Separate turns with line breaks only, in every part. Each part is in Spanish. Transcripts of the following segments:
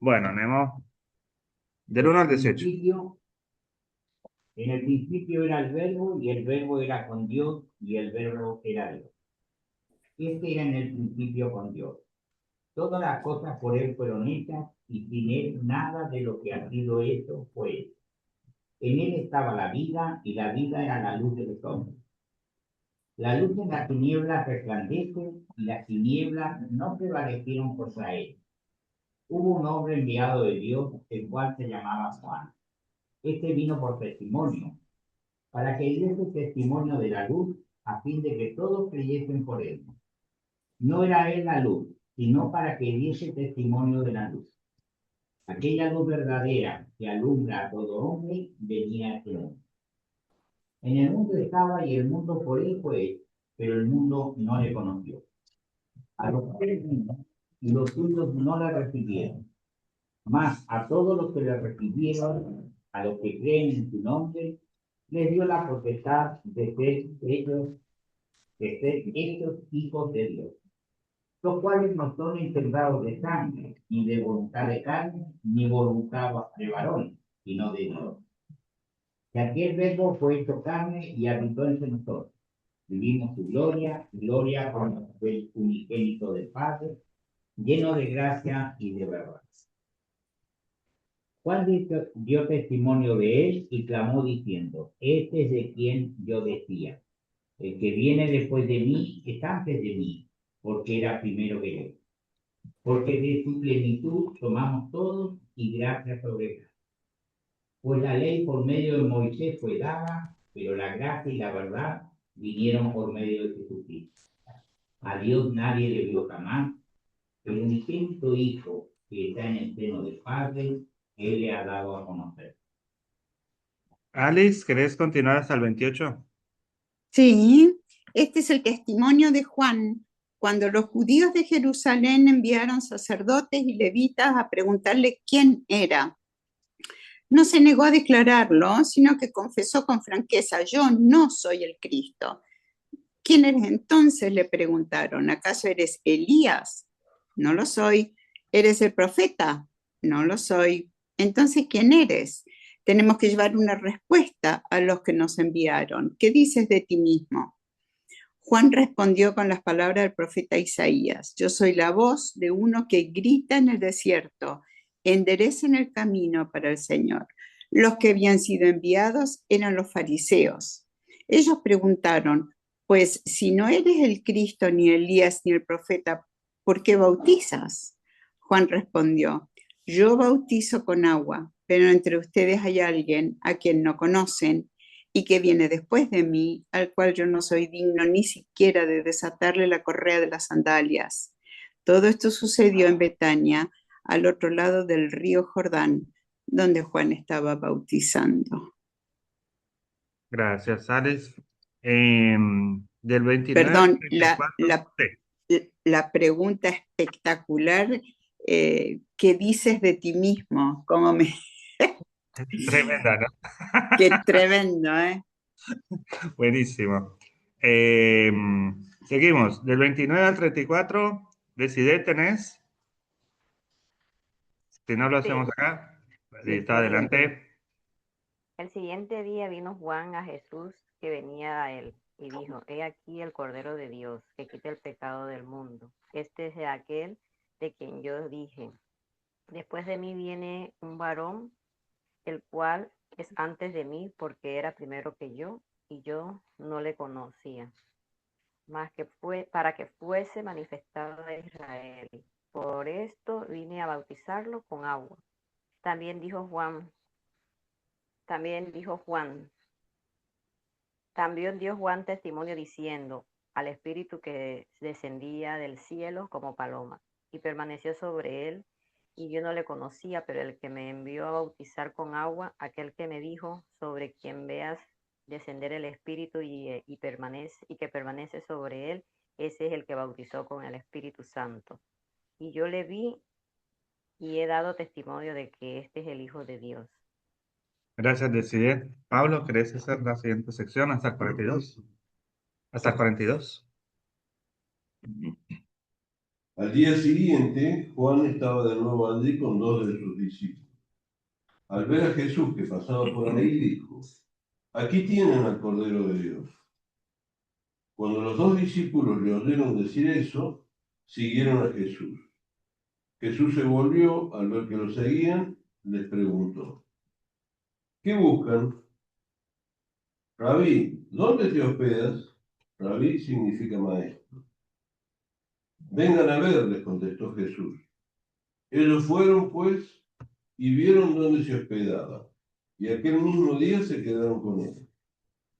Bueno, Nemo, del 1 al 18.
En el principio era el verbo y el verbo era con Dios y el verbo era Dios. Este era en el principio con Dios. Todas las cosas por él fueron hechas y sin él nada de lo que ha sido hecho fue hecho. En él estaba la vida y la vida era la luz de los hombres. La luz en las tinieblas resplandece y las tinieblas no prevalecieron contra él. Hubo un hombre enviado de Dios, el cual se llamaba Juan. Este vino por testimonio, para que diese testimonio de la luz, a fin de que todos creyesen por él. No era él la luz, sino para que diese testimonio de la luz. Aquella luz verdadera que alumbra a todo hombre venía a este mundo. En el mundo estaba y el mundo por él fue hecho, pero el mundo no le conoció. A los que vino y los suyos no le recibieron. Mas a todos los que le recibieron, a los que creen en su nombre, les dio la potestad de ser hechos hijos de Dios, los cuales no son engendrados de sangre, ni de voluntad de carne, ni voluntad de varón, sino de Dios. Que aquel verbo fue hecho carne y habitó entre nosotros. Vivimos su gloria, gloria como el unigénito del Padre, lleno de gracia y de verdad. Juan dio testimonio de él y clamó diciendo, este es de quien yo decía, el que viene después de mí es antes de mí, porque era primero que yo. Porque de su plenitud tomamos todos y gracia sobre gracia. Pues la ley por medio de Moisés fue dada, pero la gracia y la verdad vinieron por medio de Jesucristo. A Dios nadie le vio jamás, el unigénito Hijo que está en el seno del Padre, Él le ha dado a conocer.
Alice, ¿querés continuar hasta el 28?
Sí, este es el testimonio de Juan, cuando los judíos de Jerusalén enviaron sacerdotes y levitas a preguntarle quién era. No se negó a declararlo, sino que confesó con franqueza, yo no soy el Cristo. ¿Quién eres entonces?, le preguntaron. ¿Acaso eres Elías? No lo soy. ¿Eres el profeta? No lo soy. Entonces, ¿quién eres? Tenemos que llevar una respuesta a los que nos enviaron. ¿Qué dices de ti mismo? Juan respondió con las palabras del profeta Isaías, yo soy la voz de uno que grita en el desierto, enderecen el camino para el Señor. Los que habían sido enviados eran los fariseos. Ellos preguntaron, pues si no eres el Cristo, ni Elías, ni el profeta, ¿por qué bautizas? Juan respondió, yo bautizo con agua, pero entre ustedes hay alguien a quien no conocen y que viene después de mí, al cual yo no soy digno ni siquiera de desatarle la correa de las sandalias. Todo esto sucedió en Betania, al otro lado del río Jordán, donde Juan estaba bautizando.
Gracias, Alice. Del 29 al
Perdón,
34. Sí.
la pregunta espectacular, ¿qué dices de ti mismo? ¿Cómo me...
Tremenda, ¿no?
Qué tremendo, ¿eh?
Buenísimo. Seguimos. Del 29 al 34, Decide, tenés. Si no lo hacemos
Sí.
acá, está adelante.
El siguiente día vino Juan a Jesús que venía a él y dijo, he aquí el Cordero de Dios que quita el pecado del mundo. Este es de aquel de quien yo dije, después de mí viene un varón, el cual es antes de mí porque era primero que yo y yo no le conocía, más que fue para que fuese manifestado a Israel. Por esto vine a bautizarlo con agua. También dijo Juan, también dijo Juan, También dio Juan testimonio diciendo al Espíritu que descendía del cielo como paloma y permaneció sobre él, y yo no le conocía, pero el que me envió a bautizar con agua, aquel que me dijo, sobre quien veas descender el Espíritu y que permanece sobre él, ese es el que bautizó con el Espíritu Santo. Y yo le vi y he dado testimonio de que este es el Hijo de Dios.
Gracias, Decide. Pablo, ¿querés hacer la siguiente sección hasta el 42? Hasta el 42.
Al día siguiente, Juan estaba de nuevo allí con dos de sus discípulos. Al ver a Jesús que pasaba por ahí, dijo: aquí tienen al Cordero de Dios. Cuando los dos discípulos le oyeron decir eso, siguieron a Jesús. Jesús se volvió, al ver que lo seguían, les preguntó: ¿qué buscan? Rabí, ¿dónde te hospedas? Rabí significa maestro. Vengan a ver, les contestó Jesús. Ellos fueron, pues, y vieron dónde se hospedaba, y aquel mismo día se quedaron con él.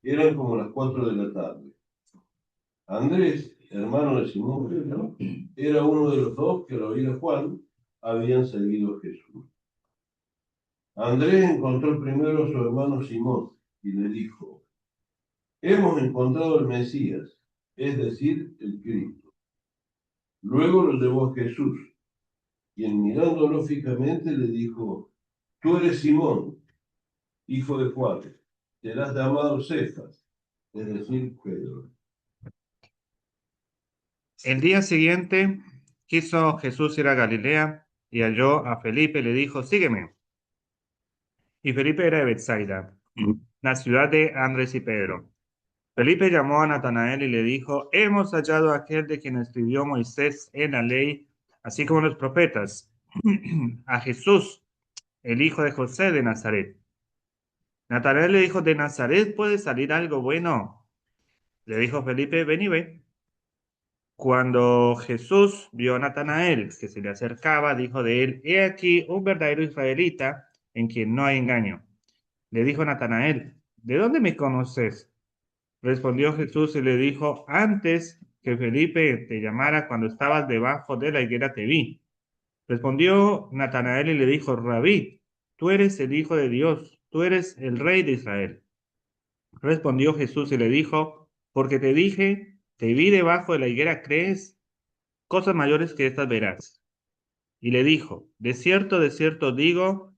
Eran como las 4 de la tarde. Andrés, hermano de Simón Pedro, era uno de los dos que al oír a Juan habían seguido a Jesús. Andrés encontró primero a su hermano Simón y le dijo: hemos encontrado al Mesías, es decir, el Cristo. Luego lo llevó a Jesús, quien mirándolo fijamente le dijo: tú eres Simón, hijo de Juan, serás llamado Cefas, es decir, Pedro.
El día siguiente quiso Jesús ir a Galilea y halló a Felipe y le dijo: sígueme. Y Felipe era de Bethsaida, la ciudad de Andrés y Pedro. Felipe llamó a Natanael y le dijo: hemos hallado a aquel de quien escribió Moisés en la ley, así como los profetas, a Jesús, el hijo de José de Nazaret. Natanael le dijo: ¿de Nazaret puede salir algo bueno? Le dijo Felipe: ven y ve. Cuando Jesús vio a Natanael que se le acercaba, dijo de él: he aquí un verdadero israelita en quien no hay engaño. Le dijo Natanael: ¿de dónde me conoces? Respondió Jesús y le dijo: antes que Felipe te llamara, cuando estabas debajo de la higuera te vi. Respondió Natanael y le dijo: Rabí, tú eres el Hijo de Dios, tú eres el Rey de Israel. Respondió Jesús y le dijo: porque te dije, te vi debajo de la higuera, ¿crees? Cosas mayores que estas verás. Y le dijo: de cierto digo,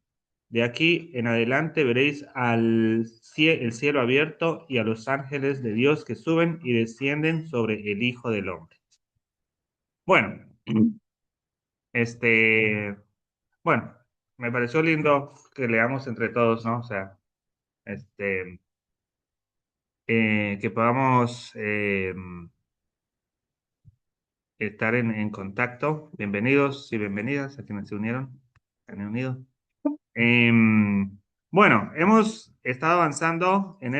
de aquí en adelante veréis el cielo abierto y a los ángeles de Dios que suben y descienden sobre el Hijo del Hombre. Bueno, este, bueno, me pareció lindo que leamos entre todos, ¿no? O sea, este, que podamos estar en contacto. Bienvenidos y bienvenidas a quienes se unieron, se han unido. Bueno, hemos estado avanzando en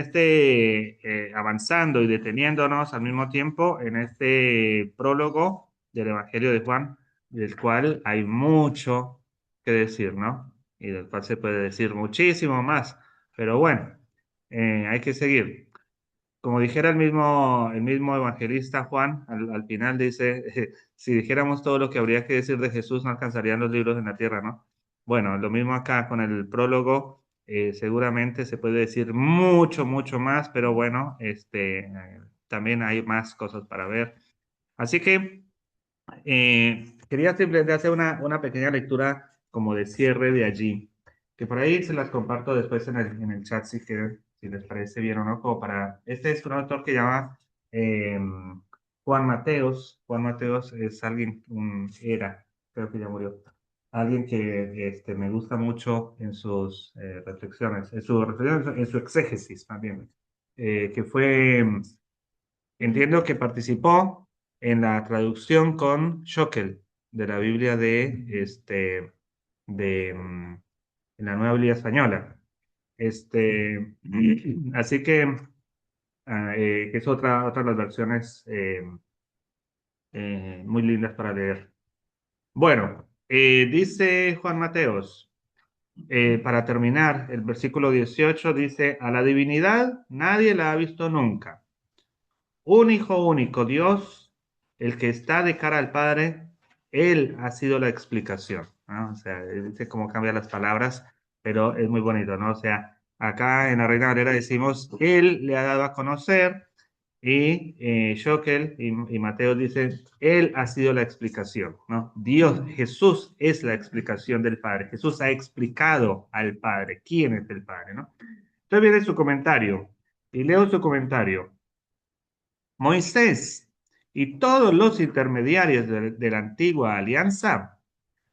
avanzando y deteniéndonos al mismo tiempo en este prólogo del Evangelio de Juan, del cual hay mucho que decir, ¿no? Y del cual se puede decir muchísimo más, pero bueno, hay que seguir. Como dijera el mismo evangelista Juan, al final dice, si dijéramos todo lo que habría que decir de Jesús, no alcanzarían los libros en la tierra, ¿no? Bueno, lo mismo acá con el prólogo, seguramente se puede decir mucho, mucho más, pero bueno, también hay más cosas para ver. Así que quería simplemente hacer una pequeña lectura como de cierre de allí, que por ahí se las comparto después en el chat si quieren, si les parece bien o no, como para... Este es un autor que llama eh, Juan Mateos. Juan Mateos es alguien, creo que ya murió, alguien que me gusta mucho en sus reflexiones, en su exégesis también, que fue... Entiendo que participó en la traducción con Schockel de la Biblia en la Nueva Biblia Española. Así que es otra de las versiones muy lindas para leer. Bueno, dice Juan Mateos, para terminar, el versículo 18 dice: a la divinidad nadie la ha visto nunca. Un hijo único, Dios, el que está de cara al Padre, Él ha sido la explicación, ¿no? O sea, dice cómo cambia las palabras, pero es muy bonito, ¿no? O sea, acá en la Reina Valera decimos: Él le ha dado a conocer, y Schockel y Mateo dicen: Él ha sido la explicación, ¿no? Dios, Jesús es la explicación del Padre. Jesús ha explicado al Padre quién es el Padre, ¿no? Entonces viene su comentario, y leo su comentario. Moisés, Y todos los intermediarios de la antigua alianza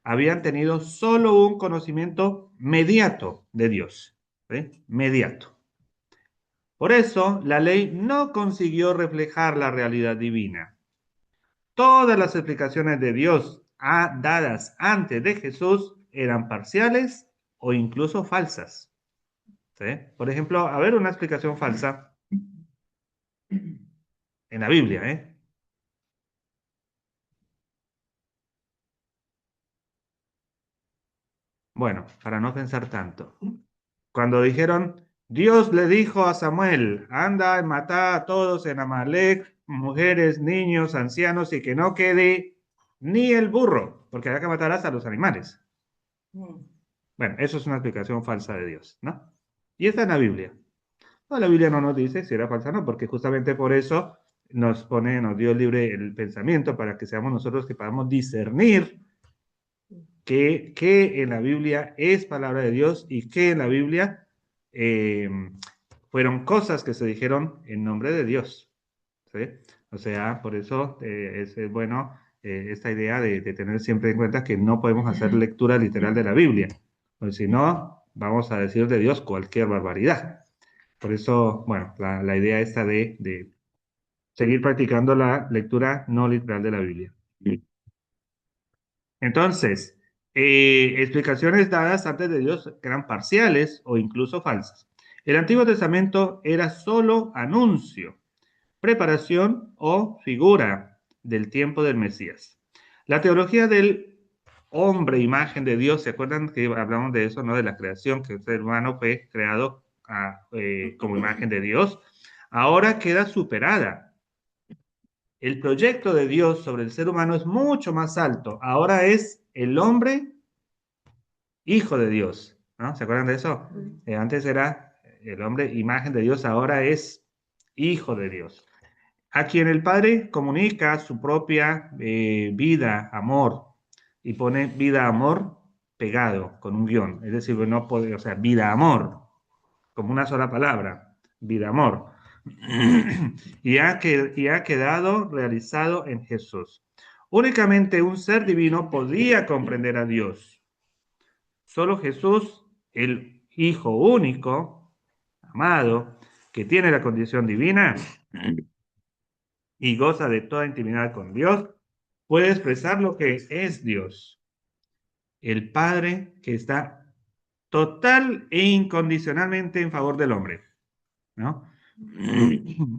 habían tenido solo un conocimiento mediato de Dios, ¿sí? Mediato. Por eso, la ley no consiguió reflejar la realidad divina. Todas las explicaciones de Dios dadas antes de Jesús eran parciales o incluso falsas, ¿sí? Por ejemplo, a ver una explicación falsa en la Biblia, ¿eh? Bueno, para no pensar tanto. Cuando dijeron, Dios le dijo a Samuel, anda y mata a todos en Amalek, mujeres, niños, ancianos, y que no quede ni el burro, porque había que matar hasta los animales. Bueno, eso es una explicación falsa de Dios, ¿no? Y está en la Biblia. No, la Biblia no nos dice si era falsa o no, porque justamente por eso nos dio libre el pensamiento para que seamos nosotros que podamos discernir que en la Biblia es palabra de Dios y que en la Biblia fueron cosas que se dijeron en nombre de Dios, ¿sí? O sea, por eso es bueno esta idea de tener siempre en cuenta que no podemos hacer lectura literal de la Biblia, porque si no, vamos a decir de Dios cualquier barbaridad. Por eso, bueno, la idea esta de seguir practicando la lectura no literal de la Biblia. Entonces, explicaciones dadas antes de Dios que eran parciales o incluso falsas. El Antiguo Testamento era solo anuncio, preparación o figura del tiempo del Mesías. La teología del hombre, imagen de Dios, ¿se acuerdan que hablamos de eso, no? De la creación, que el ser humano fue creado como imagen de Dios. Ahora queda superada. El proyecto de Dios sobre el ser humano es mucho más alto. Ahora es el hombre hijo de Dios, ¿no? ¿Se acuerdan de eso? Antes era el hombre imagen de Dios, ahora es hijo de Dios. A quien el Padre comunica su propia vida, amor, y pone vida, amor pegado con un guión. Es decir, no puede, o sea, vida, amor, como una sola palabra, vida, amor. y ha quedado realizado en Jesús. Únicamente un ser divino podía comprender a Dios. Solo Jesús, el Hijo único, amado, que tiene la condición divina y goza de toda intimidad con Dios, puede expresar lo que es Dios. El Padre que está total e incondicionalmente en favor del hombre, ¿no?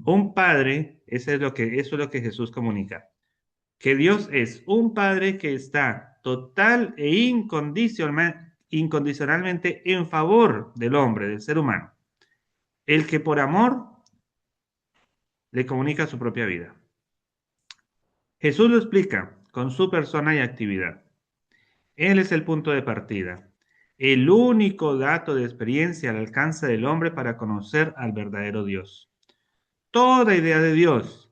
Un padre, eso es lo que Jesús comunica, que Dios es un padre que está total e incondicionalmente en favor del hombre, del ser humano, el que por amor le comunica su propia vida. Jesús lo explica con su persona y actividad. Él es el punto de partida, el único dato de experiencia al alcance del hombre para conocer al verdadero Dios. Toda idea de Dios,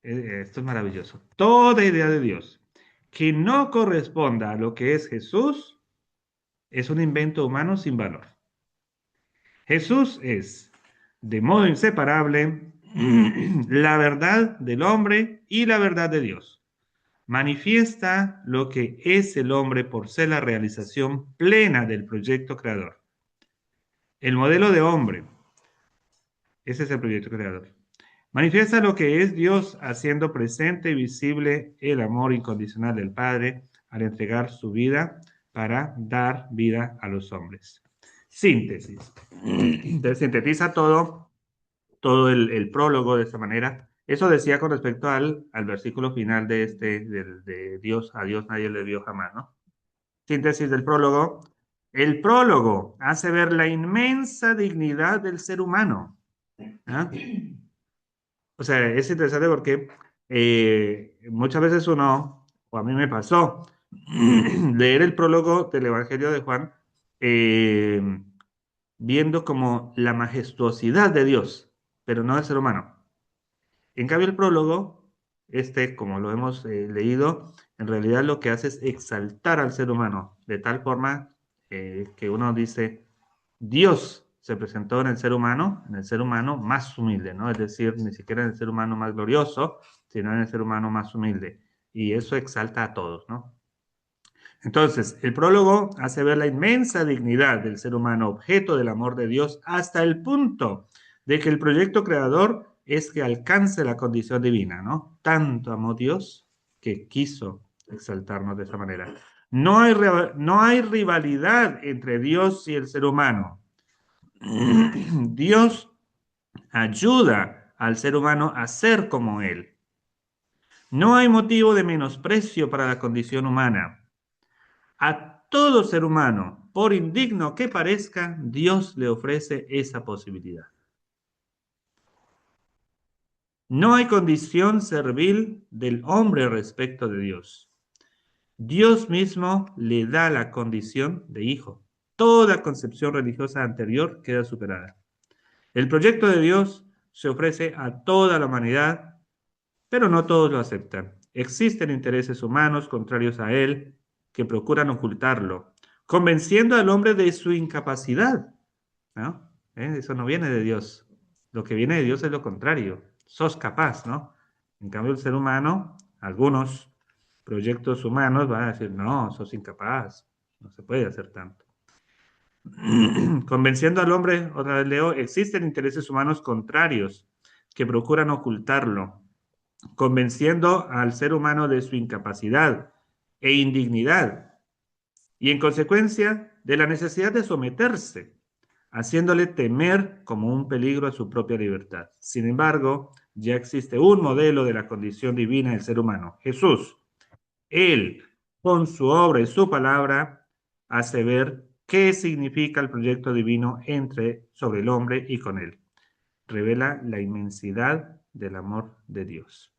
esto es maravilloso, toda idea de Dios que no corresponda a lo que es Jesús es un invento humano sin valor. Jesús es, de modo inseparable, la verdad del hombre y la verdad de Dios. Manifiesta lo que es el hombre por ser la realización plena del proyecto creador. El modelo de hombre, ese es el proyecto creador. Manifiesta lo que es Dios haciendo presente y visible el amor incondicional del Padre al entregar su vida para dar vida a los hombres. Síntesis. Entonces sintetiza todo el prólogo de esta manera. Eso decía con respecto al versículo final de Dios, a Dios nadie le vio jamás, ¿no? Síntesis del prólogo. El prólogo hace ver la inmensa dignidad del ser humano. ¿Ah? O sea, es interesante porque muchas veces uno, o a mí me pasó, leer el prólogo del Evangelio de Juan, viendo como la majestuosidad de Dios, pero no del ser humano. En cambio, el prólogo, como lo hemos leído, en realidad lo que hace es exaltar al ser humano, de tal forma que uno dice, Dios se presentó en el ser humano más humilde, ¿no? Es decir, ni siquiera en el ser humano más glorioso, sino en el ser humano más humilde. Y eso exalta a todos, ¿no? Entonces, el prólogo hace ver la inmensa dignidad del ser humano, objeto del amor de Dios, hasta el punto de que el proyecto creador es que alcance la condición divina, ¿no? Tanto amó Dios que quiso exaltarnos de esa manera. No hay rivalidad entre Dios y el ser humano. Dios ayuda al ser humano a ser como Él. No hay motivo de menosprecio para la condición humana. A todo ser humano, por indigno que parezca, Dios le ofrece esa posibilidad. No hay condición servil del hombre respecto de Dios. Dios mismo le da la condición de hijo. Toda concepción religiosa anterior queda superada. El proyecto de Dios se ofrece a toda la humanidad, pero no todos lo aceptan. Existen intereses humanos contrarios a él que procuran ocultarlo, convenciendo al hombre de su incapacidad, ¿no? Eso no viene de Dios. Lo que viene de Dios es lo contrario. Sos capaz, ¿no? En cambio, el ser humano, algunos proyectos humanos van a decir, no, sos incapaz, no se puede hacer tanto. Convenciendo al hombre, otra vez leo, existen intereses humanos contrarios que procuran ocultarlo, convenciendo al ser humano de su incapacidad e indignidad y en consecuencia de la necesidad de someterse, haciéndole temer como un peligro a su propia libertad. Sin embargo, ya existe un modelo de la condición divina del ser humano, Jesús. Él, con su obra y su palabra, hace ver qué significa el proyecto divino sobre el hombre y con él. Revela la inmensidad del amor de Dios.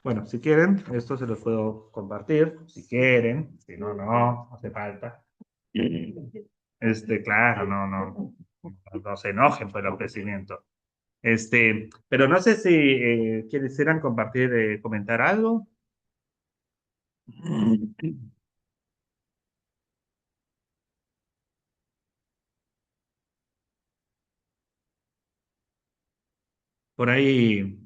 Bueno, si quieren, esto se los puedo compartir, si quieren, si no, no hace falta. Claro, no se enojen por el ofrecimiento. Pero no sé si quisieran compartir, comentar algo. Por ahí,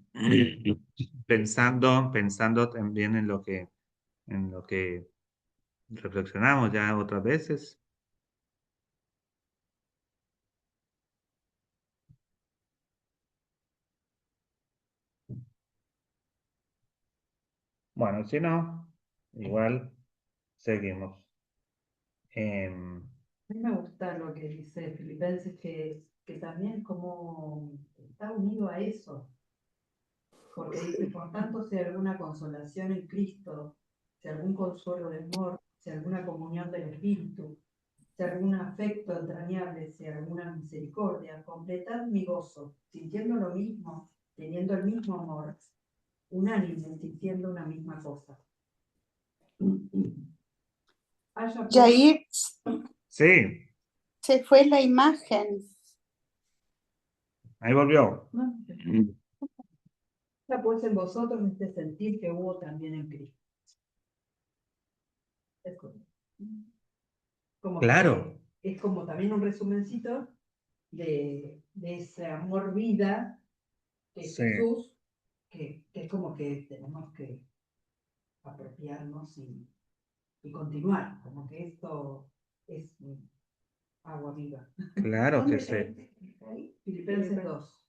pensando también en lo que reflexionamos ya otras veces. Bueno, si no, igual seguimos. Em,
A mí me gusta lo que dice Filipenses, que también como está unido a eso, porque dice, por tanto, si hay alguna consolación en Cristo, si algún consuelo de amor, si alguna comunión del Espíritu, si algún afecto entrañable, si alguna misericordia, completad mi gozo, sintiendo lo mismo, teniendo el mismo amor, unánime, sintiendo una misma cosa. Haya pues,
Jair,
sí,
se fue la imagen.
ahí volvió.
haya pues en vosotros este sentir que hubo también en Cristo. Es como
Claro.
que es como también un resumencito de ese amor vida que es
Sí.
Jesús, que es como que tenemos que apropiarnos y continuar, como que esto es agua viva.
Claro que sí.
Filipenses 2.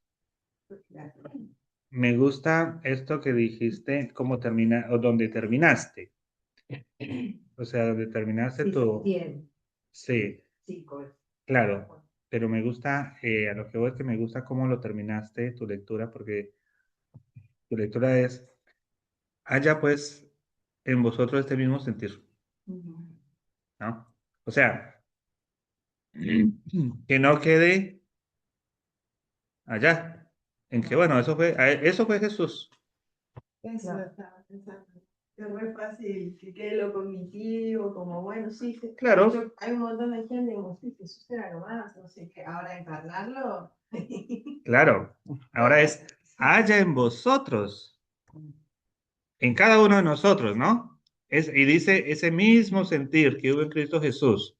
Me gusta esto que dijiste, cómo termina, o donde terminaste. O sea, donde terminaste
Sí,
tu...
bien.
Sí,
5 es.
claro. Pero me gusta, a lo que voy es que me gusta cómo lo terminaste, tu lectura, porque tu lectura es, haya pues en vosotros este mismo sentir, ¿no? O sea, que no quede allá, en que bueno, eso fue Jesús.
Eso
Claro.
estaba pensando. Es muy fácil que quede lo cognitivo, como bueno, sí,
Claro,
hay un montón de gente como sí, Jesús era lo más, no sé, que ahora encarnarlo.
claro. Ahora es, haya en vosotros, en cada uno de nosotros, ¿no? Y dice ese mismo sentir que hubo en Cristo Jesús.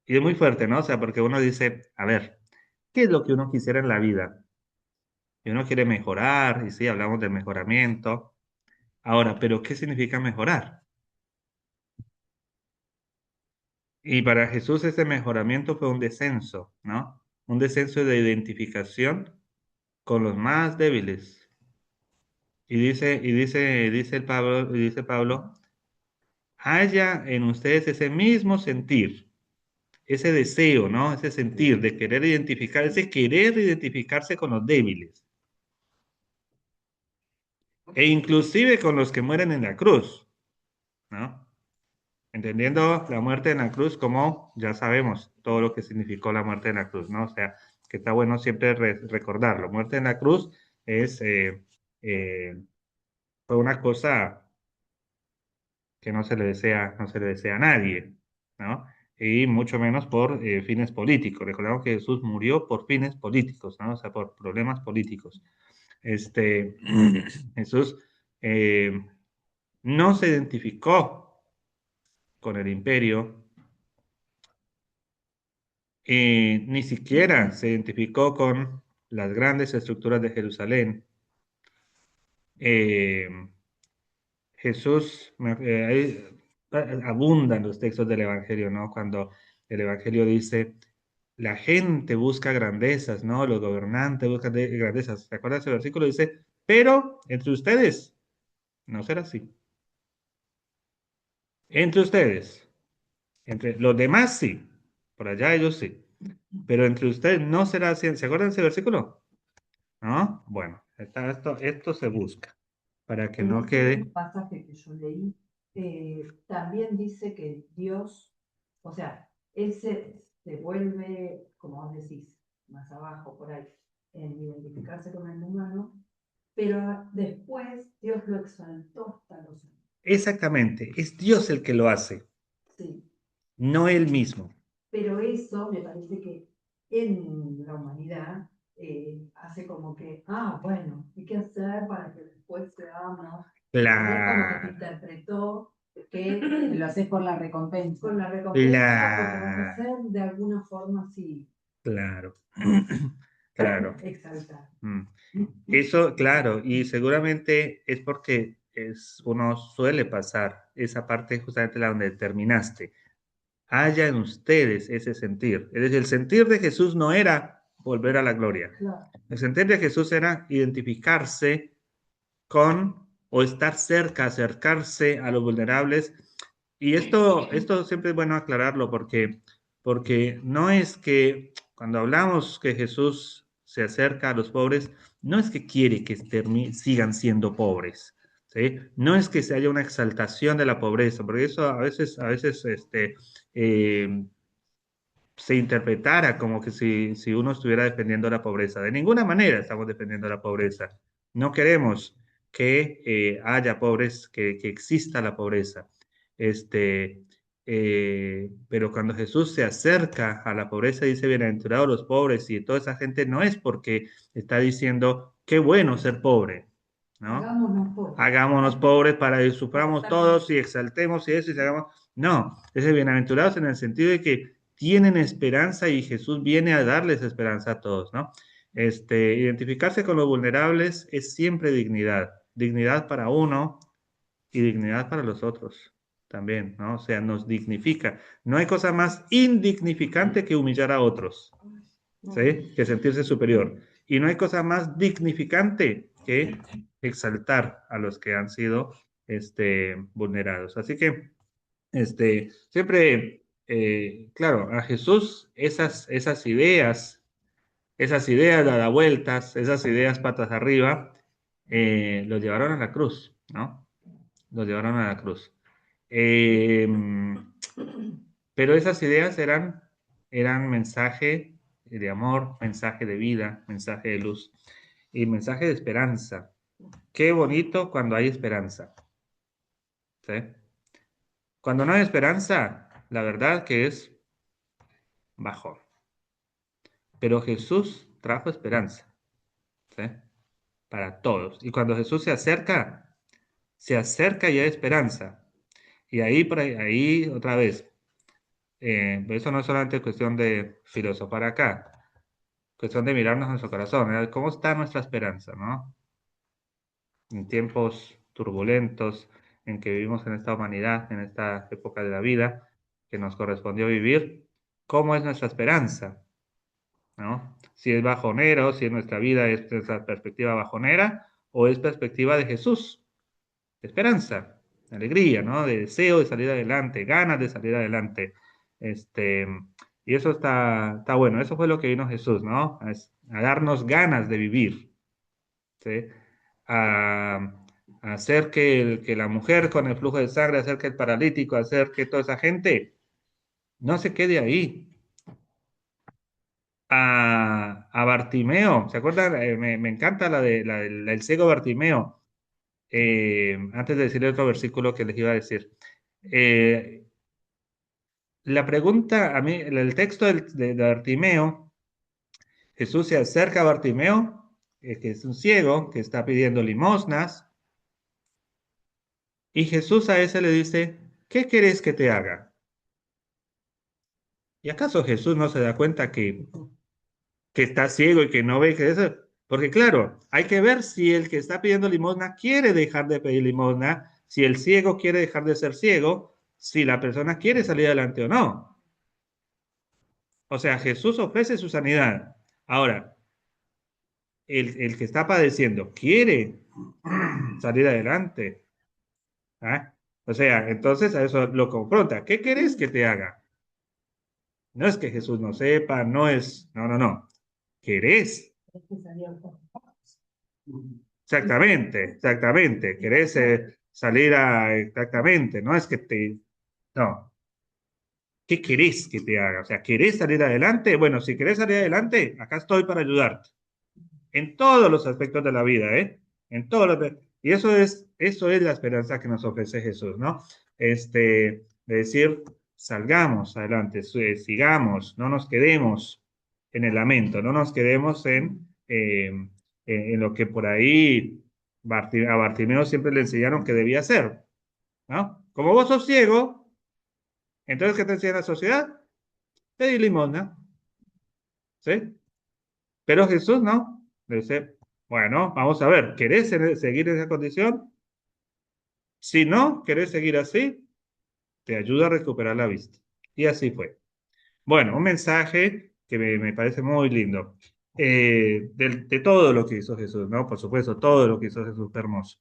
Y es muy fuerte, ¿no? O sea, porque uno dice, a ver, ¿qué es lo que uno quisiera en la vida? y uno quiere mejorar, y sí, hablamos del mejoramiento. Ahora, ¿pero qué significa mejorar? Y para Jesús ese mejoramiento fue un descenso, ¿no? Un descenso de identificación con los más débiles. Dice Pablo, haya en ustedes ese mismo sentir, ese deseo, ¿no? Ese sentir de querer identificar, ese querer identificarse con los débiles. E inclusive con los que mueren en la cruz, ¿no? Entendiendo la muerte en la cruz como ya sabemos todo lo que significó la muerte en la cruz, ¿no? O sea, que está bueno siempre recordarlo. Muerte en la cruz es, eh, fue una cosa que no se le desea a nadie, ¿no? Y mucho menos por fines políticos. Recordemos que Jesús murió por fines políticos, ¿no? O sea, por problemas políticos. Jesús eh, no se identificó con el imperio, ni siquiera se identificó con las grandes estructuras de Jerusalén. Eh, Jesús, abundan los textos del Evangelio, ¿no? Cuando el Evangelio dice, la gente busca grandezas, ¿no? Los gobernantes buscan grandezas. ¿Se acuerdan ese versículo? Dice, pero entre ustedes no será así. Entre ustedes, entre los demás sí, por allá ellos sí, pero entre ustedes no será así. ¿Se acuerdan ese versículo? ¿No? Bueno, esto se busca para que no
En
quede.
este pasaje que yo leí, también dice que Dios, o sea, Él se vuelve, como vos decís, más abajo por ahí, en identificarse con el humano, pero después Dios lo exaltó hasta los cielos.
Exactamente, es Dios el que lo hace,
Sí,
no él mismo.
pero eso me parece que en la humanidad hace como que, bueno, hay que hacer para que después seamos. Es como que te
Claro,
interpretó que lo haces por la recompensa. Por la recompensa, porque vas a
claro,
hacer de alguna forma así.
claro, claro.
Exaltar.
Eso, claro, y seguramente es porque uno suele pasar esa parte justamente la donde terminaste. Haya en ustedes ese sentir. Es decir, el sentir de Jesús no era volver a la gloria.
Claro.
El sentir de Jesús era identificarse con o estar cerca, acercarse a los vulnerables. Y esto siempre es bueno aclararlo porque no es que cuando hablamos que Jesús se acerca a los pobres, no es que quiere que sigan siendo pobres. ¿Sí? No es que se haya una exaltación de la pobreza, porque eso a veces eh, se interpretara como que si uno estuviera defendiendo la pobreza. De ninguna manera estamos defendiendo la pobreza. No queremos que haya pobres, que exista la pobreza. Pero cuando Jesús se acerca a la pobreza, dice, bienaventurados los pobres, y toda esa gente no es porque está diciendo, qué bueno ser pobre, ¿no?
Hagámonos pobres.
Hagámonos pobres para que suframos todos y exaltemos y eso y se hagamos. No, es bienaventurados en el sentido de que tienen esperanza y Jesús viene a darles esperanza a todos, ¿no? Identificarse con los vulnerables es siempre dignidad, dignidad para uno y dignidad para los otros también, ¿no? O sea, nos dignifica. No hay cosa más indignificante que humillar a otros, ¿sí? Que sentirse superior. Y no hay cosa más dignificante que exaltar a los que han sido vulnerados. Así que siempre, claro, a Jesús esas ideas dadas vueltas, esas ideas patas arriba, los llevaron a la cruz, ¿no? Los llevaron a la cruz. Eh, pero esas ideas eran mensaje de amor, mensaje de vida, mensaje de luz y mensaje de esperanza. Qué bonito cuando hay esperanza. ¿Sí? Cuando no hay esperanza, la verdad que es bajón. Pero Jesús trajo esperanza, ¿sí? Para todos. Y cuando Jesús se acerca y hay esperanza. Y ahí otra vez, eso no es solamente cuestión de filosofar acá. cuestión de mirarnos a nuestro corazón, ¿eh? ¿Cómo está nuestra esperanza, no? En tiempos turbulentos en que vivimos en esta humanidad, en esta época de la vida que nos correspondió vivir, ¿cómo es nuestra esperanza? ¿No? Si es bajonero, si en nuestra vida es esa perspectiva bajonera o es perspectiva de Jesús, de esperanza, de alegría, ¿no? De deseo de salir adelante, ganas de salir adelante. Y eso está bueno. Eso fue lo que vino Jesús, ¿no? A darnos ganas de vivir, ¿sí? A, a hacer que la mujer con el flujo de sangre, hacer que el paralítico, hacer que toda esa gente no se quede ahí. A Bartimeo, ¿se acuerdan? Me encanta el ciego Bartimeo. Antes de decir otro versículo que les iba a decir. La pregunta, a mí, el texto de Bartimeo, Jesús se acerca a Bartimeo, que es un ciego, que está pidiendo limosnas, y Jesús a ese le dice, ¿qué querés que te haga? ¿Y acaso Jesús no se da cuenta que está ciego y que no ve que eso? Porque claro, hay que ver si el que está pidiendo limosna quiere dejar de pedir limosna, si el ciego quiere dejar de ser ciego, si la persona quiere salir adelante o no. O sea, Jesús ofrece su sanidad. Ahora, el que está padeciendo quiere salir adelante. ¿Ah? O sea, entonces a eso lo confronta. ¿Qué querés que te haga? No es que Jesús no sepa, no es, no. ¿Querés? Exactamente. ¿Querés salir exactamente? No es que no. ¿Qué querés que te haga? O sea, ¿querés salir adelante? Bueno, si querés salir adelante, acá estoy para ayudarte. En todos los aspectos de la vida, ¿eh? En todos los... Y eso es la esperanza que nos ofrece Jesús, ¿no? De decir, salgamos adelante, sigamos, no nos quedemos en el lamento, no nos quedemos en lo que por ahí a Bartimeo siempre le enseñaron que debía hacer, ¿no? Como vos sos ciego, entonces, ¿qué te enseña la sociedad? Pedir limosna, ¿sí? Pero Jesús no. Le dice, bueno, vamos a ver, ¿querés seguir en esa condición? Si no, ¿querés seguir así? Te ayuda a recuperar la vista. Y así fue. Bueno, un mensaje que me parece muy lindo. De todo lo que hizo Jesús, ¿no? Por supuesto, todo lo que hizo Jesús fue hermoso.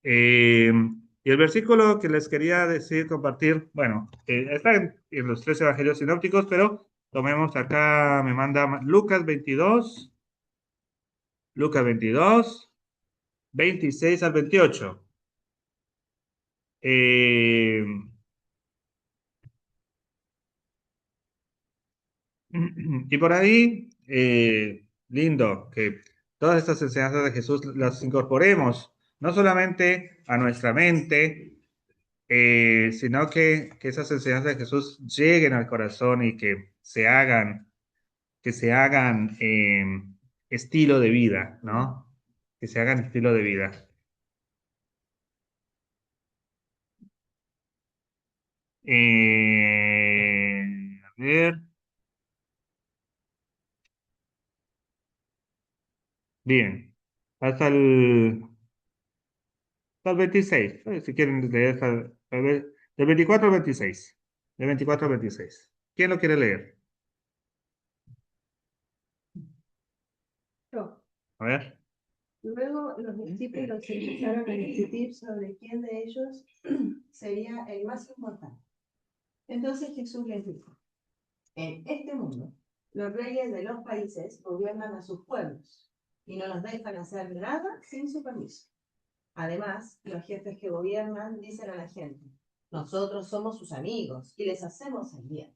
Y el versículo que les quería decir, compartir, bueno, está en los tres evangelios sinópticos, pero tomemos acá, me manda Lucas 22, 26 al 28. Eh, y por ahí, lindo, que todas estas enseñanzas de Jesús las incorporemos, no solamente a nuestra mente, sino que esas enseñanzas de Jesús lleguen al corazón y que se hagan estilo de vida, ¿no? Que se hagan estilo de vida. A ver, bien, hasta el 26, si quieren leer del 24 al 26, del 24 al 26. ¿Quién lo quiere leer?
Yo.
A ver.
Luego los discípulos empezaron a discutir sobre quién de ellos sería el más importante. Entonces Jesús les dijo, en este mundo, los reyes de los países gobiernan a sus pueblos y no los dejan hacer nada sin su permiso. Además, los jefes que gobiernan dicen a la gente, nosotros somos sus amigos y les hacemos el bien.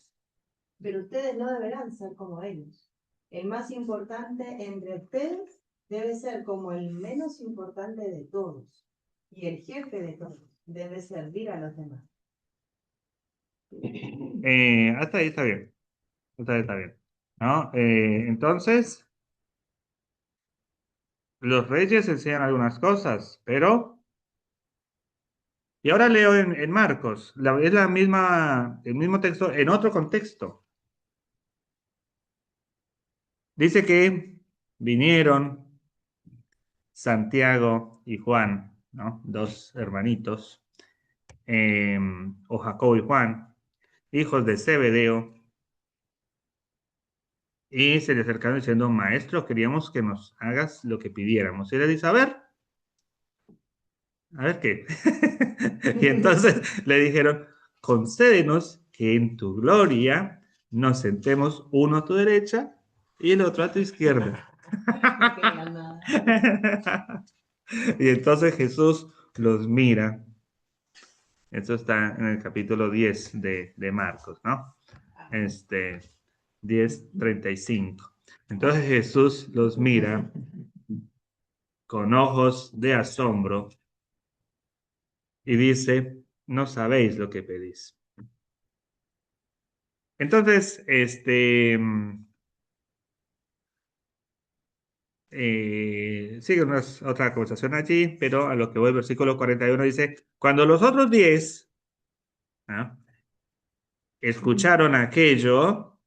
Pero ustedes no deberán ser como ellos. El más importante entre ustedes debe ser como el menos importante de todos. Y el jefe de todos debe servir a los demás.
Hasta ahí está bien. Hasta ahí está bien. ¿No? Entonces, los reyes enseñan algunas cosas, pero... Y ahora leo en Marcos, es el mismo texto en otro contexto. Dice que vinieron Santiago y Juan, ¿no? Dos hermanitos, o Jacobo y Juan, hijos de Zebedeo, y se le acercaron diciendo, maestro, queríamos que nos hagas lo que pidiéramos. Y él dice, a ver qué. Y entonces le dijeron, concédenos que en tu gloria nos sentemos uno a tu derecha y el otro a tu izquierda.
No querían nada.
Y entonces Jesús los mira. Eso está en el capítulo 10 de Marcos, ¿no? 10:35. Entonces Jesús los mira con ojos de asombro y dice, no sabéis lo que pedís. Entonces, sigue otra conversación allí, pero a lo que voy, el versículo 41 dice, cuando los otros 10 escucharon aquello,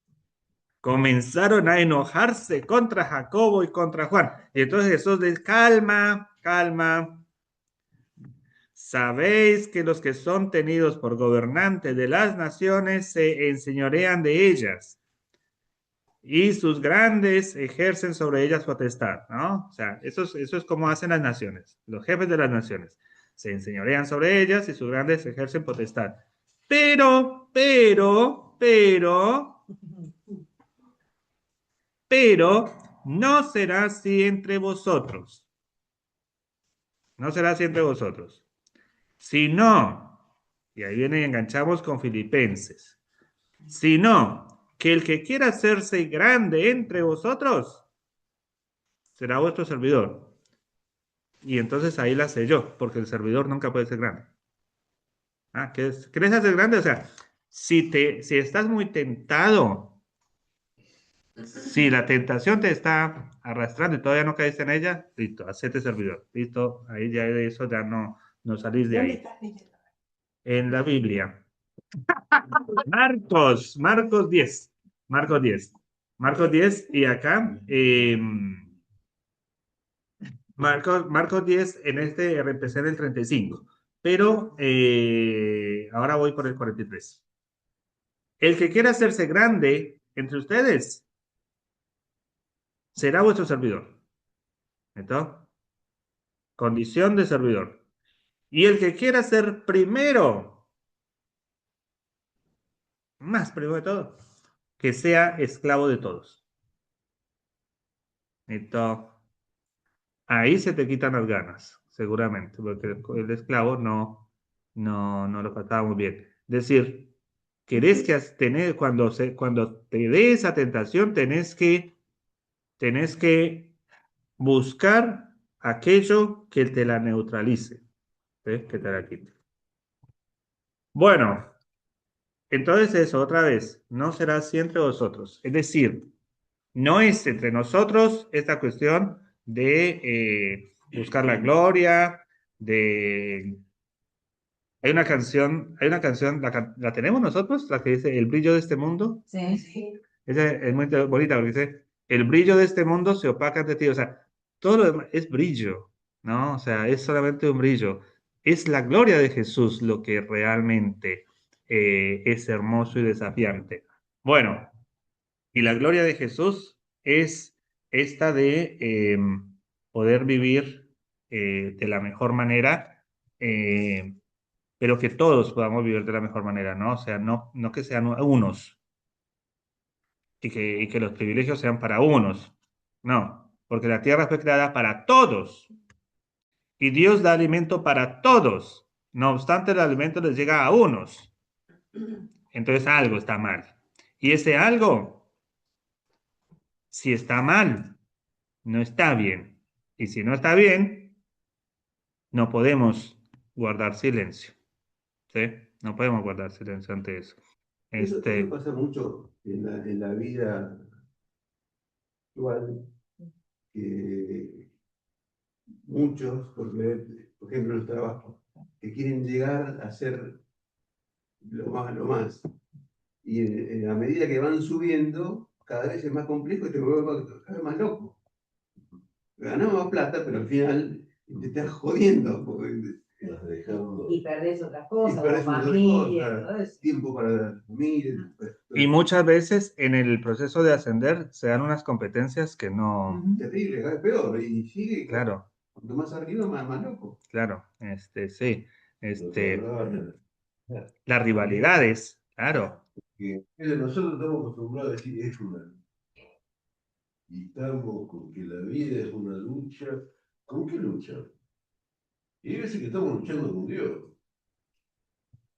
comenzaron a enojarse contra Jacobo y contra Juan. Y entonces Jesús les calma, calma. Sabéis que los que son tenidos por gobernantes de las naciones se enseñorean de ellas y sus grandes ejercen sobre ellas potestad, ¿no? O sea, eso es como hacen las naciones, los jefes de las naciones. Se enseñorean sobre ellas y sus grandes ejercen potestad. Pero, no será así entre vosotros. No será así entre vosotros. Sino, y ahí viene y enganchamos con Filipenses, sino que el que quiera hacerse grande entre vosotros será vuestro servidor. Y entonces ahí la selló, porque el servidor nunca puede ser grande. ¿Quieres hacer grande? O sea, si estás muy tentado, si la tentación te está arrastrando y todavía no caíste en ella, listo, hacete servidor. Listo, ahí ya de eso ya no salís de
¿Dónde
ahí.
estás leyendo?
En la Biblia. Marcos 10. Marcos 10. Marcos 10 y acá, Marcos 10 en empecé en el 35, pero ahora voy por el 43. El que quiera hacerse grande entre ustedes será vuestro servidor. ¿Entonces? Condición de servidor. Y el que quiera ser primero, más primero de todo, que sea esclavo de todos. Entonces, ahí se te quitan las ganas, seguramente, porque el esclavo no lo trataba muy bien. Es decir, querés que tener, cuando te dé esa tentación, tenés que buscar aquello que te la neutralice, ¿sí? Que te la quite. Bueno, entonces eso, otra vez, no será así entre vosotros. Es decir, no es entre nosotros esta cuestión de buscar la gloria, de... ¿la tenemos nosotros? La que dice el brillo de este mundo.
Sí, sí.
Esa es muy bonita porque dice, el brillo de este mundo se opaca ante ti. O sea, todo lo demás es brillo, ¿no? O sea, es solamente un brillo. Es la gloria de Jesús lo que realmente es hermoso y desafiante. Bueno, y la gloria de Jesús es esta de poder vivir de la mejor manera, pero que todos podamos vivir de la mejor manera, ¿no? O sea, no que sean unos y que los privilegios sean para unos. No, porque la tierra fue creada para todos y Dios da alimento para todos. No obstante, el alimento les llega a unos. Entonces algo está mal. Y ese algo, si está mal, no está bien. Y si no está bien, no podemos guardar silencio. ¿Sí? No podemos guardar silencio ante eso.
Eso pasa mucho en la vida actual, que muchos, por ejemplo, en el trabajo, que quieren llegar a ser lo más. Y a medida que van subiendo, cada vez es más complejo y te vuelves cada vez más loco. Ganamos más plata, pero al final te estás jodiendo, porque estás dejando.
Y perdés otras
Y
cosas,
perdés
como
otras
familia,
cosas,
todo eso.
tiempo para la familia.
Y muchas veces en el proceso de ascender se dan unas competencias que no,
Ujú.
Terrible, cada vez peor. Y sigue,
claro,
cuanto más arriba, más loco.
claro, sí,
Lo que hablaban,
las rivalidades, claro,
que nosotros estamos acostumbrados a decir es una lucha. Y estamos con que la vida es una lucha. ¿Con qué lucha? Y hay veces que estamos luchando con Dios.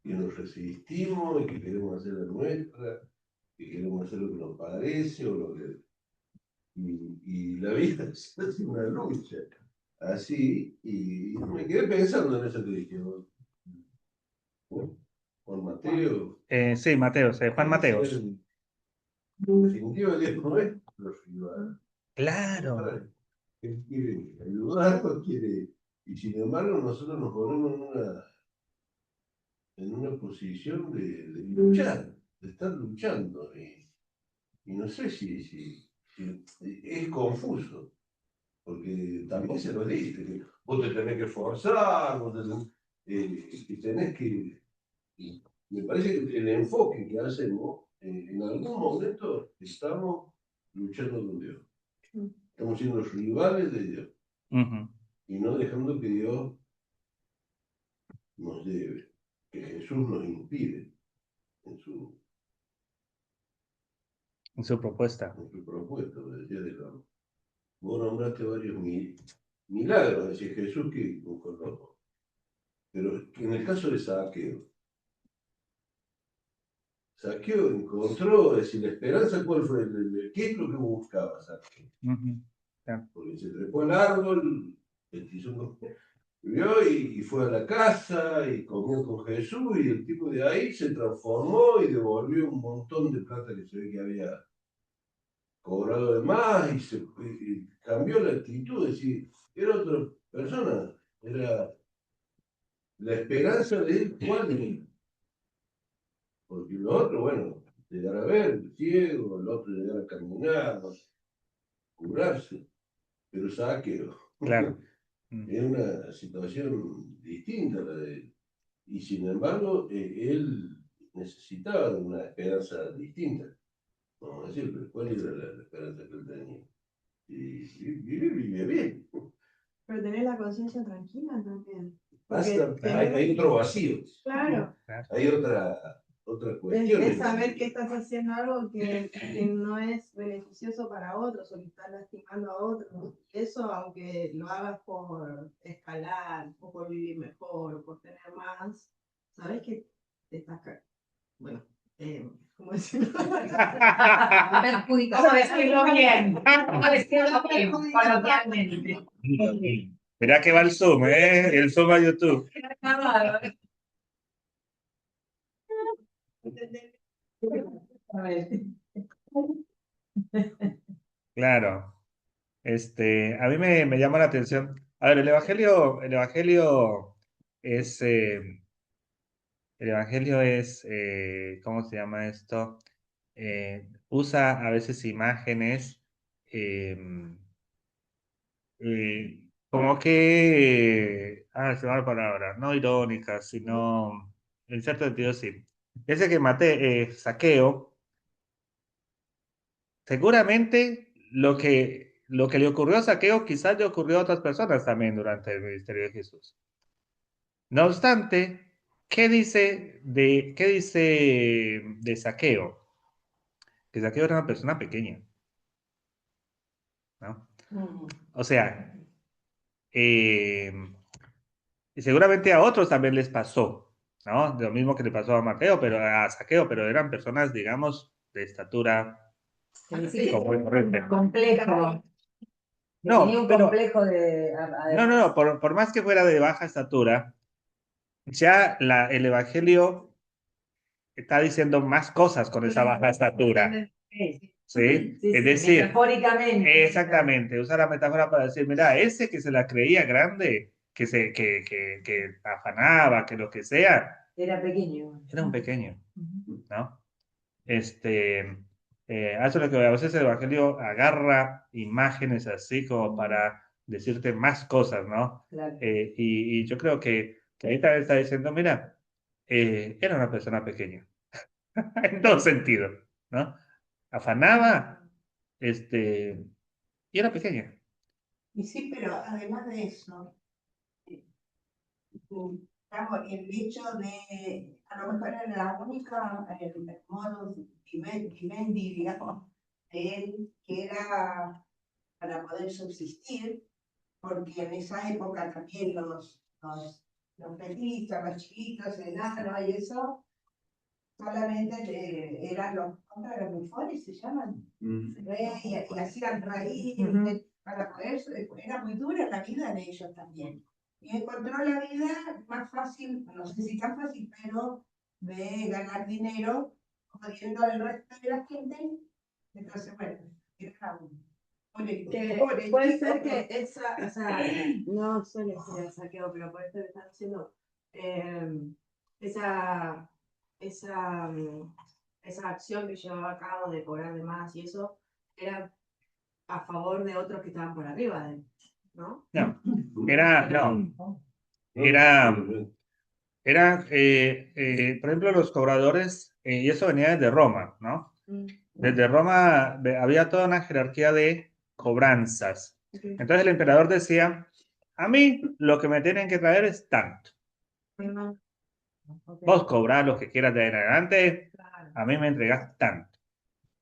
Que nos resistimos y que queremos hacer la nuestra, que queremos hacer lo que nos parece o lo que. Y la vida es una lucha. Así, y me quedé pensando en eso que dije. Juan Mateo.
sí, Mateos, Juan Mateos,
En definitiva, Dios no es nuestro rival.
claro,
Él quiere ayudarnos, quiere. Y sin embargo, nosotros nos ponemos en una posición de luchar, de estar luchando. Y no sé si es confuso, porque también se lo dice, que vos te tenés que esforzar, que tenés que. Y me parece que el enfoque que hacemos, en algún momento estamos luchando con Dios. Estamos siendo rivales de Dios
ujú,
y no dejando que Dios nos lleve, que Jesús nos impide en
en su propuesta,
su propuesta. Decía vos nombraste varios milagros, decía Jesús que conozco. Pero en el caso de Saqueo encontró, es decir, la esperanza, ¿cuál fue? ¿Qué es lo que buscaba Saqueo?
ujú, claro,
Porque se trepó al árbol, vio y fue a la casa y comió con Jesús y el tipo de ahí se transformó y devolvió un montón de plata que se ve que había cobrado de más y cambió la actitud, es decir, era otra persona, era la esperanza de él, ¿cuál era? Porque lo otro, bueno, llegar a ver, el ciego, el otro llegar a caminar, curarse, pero Saqueo.
claro,
Es una situación distinta a la de él. Y sin embargo, él necesitaba de una esperanza distinta. Vamos a decir, pero ¿cuál era la esperanza que él tenía? Y vive bien.
Pero tener la conciencia tranquila también.
Basta,
Porque
hay otro vacío.
claro,
claro,
Hay otra cuestión.
es saber que estás haciendo algo que no es beneficioso para otros o que estás lastimando a otros. Eso, aunque lo hagas por escalar o por vivir mejor o por tener más, sabes que te estás, bueno, ¿cómo decirlo?
¿Cómo decirlo bien? ¿Cómo decirlo bien? Coloquialmente.
Mira que va el Zoom, el Zoom a YouTube,
A ver.
claro, a mí me llama la atención, a ver, es, eh, el Evangelio es, ¿cómo se llama esto? Usa a veces imágenes eh, como que, se me va la palabra, no irónicas, sino, en cierto sentido sí. Ese que maté, Saqueo, seguramente lo que le ocurrió a Saqueo quizás le ocurrió a otras personas también durante el ministerio de Jesús. No obstante, qué dice de Saqueo? Que Saqueo era una persona pequeña, ¿no? O sea, eh, y seguramente a otros también les pasó, ¿no? Lo mismo que le pasó a Mateo, pero a Saqueo, pero eran personas, digamos, de estatura común y corriente.
Complejo. Que tenía
No,
un
pero
complejo
no, por más que fuera de baja estatura, ya el Evangelio está diciendo más cosas con esa baja estatura.
Sí,
¿Sí?
sí,
Es decir,
metafóricamente.
exactamente, usa la metáfora para decir, mira, ese que se la creía grande, que afanaba, que lo que sea,
Era pequeño.
era un pequeño, ¿no? Este, Eso es lo que a veces el Evangelio agarra imágenes así como para decirte más cosas, ¿no?
Claro.
Y yo creo que ahí también está diciendo, mira, era una persona pequeña, en todo sentido, ¿no? Afanaba, y era pequeña.
Y sí, pero además de eso, digamos, el hecho de, a lo mejor era la única modus vivendi, digamos, de él, que era para poder subsistir, porque en esa época también los petitos, los chiquitos, enanos y eso, solamente eran ¿cómo eran? Los bufones se llaman, y hacían reír, para poder, era muy dura la vida de ellos también. Y encontró la vida más fácil, no sé si tan fácil, pero de ganar dinero jodiendo al resto de la gente. Entonces, bueno, era
Puede ser que esa, o sea, no suele ser saqueo, pero puede ser que están haciendo esa, esa, esa acción que llevaba a cabo de cobrar de más y eso era a favor de otros que estaban por arriba de él, ¿no?
No, por ejemplo, los cobradores, y eso venía desde Roma, ¿no? Desde Roma había toda una jerarquía de cobranzas.
Okay.
Entonces el emperador decía, a mí lo que me tienen que traer es tanto.
Okay.
Vos cobrás lo que quieras de ahí en adelante,
Claro.
a mí me entregás tanto.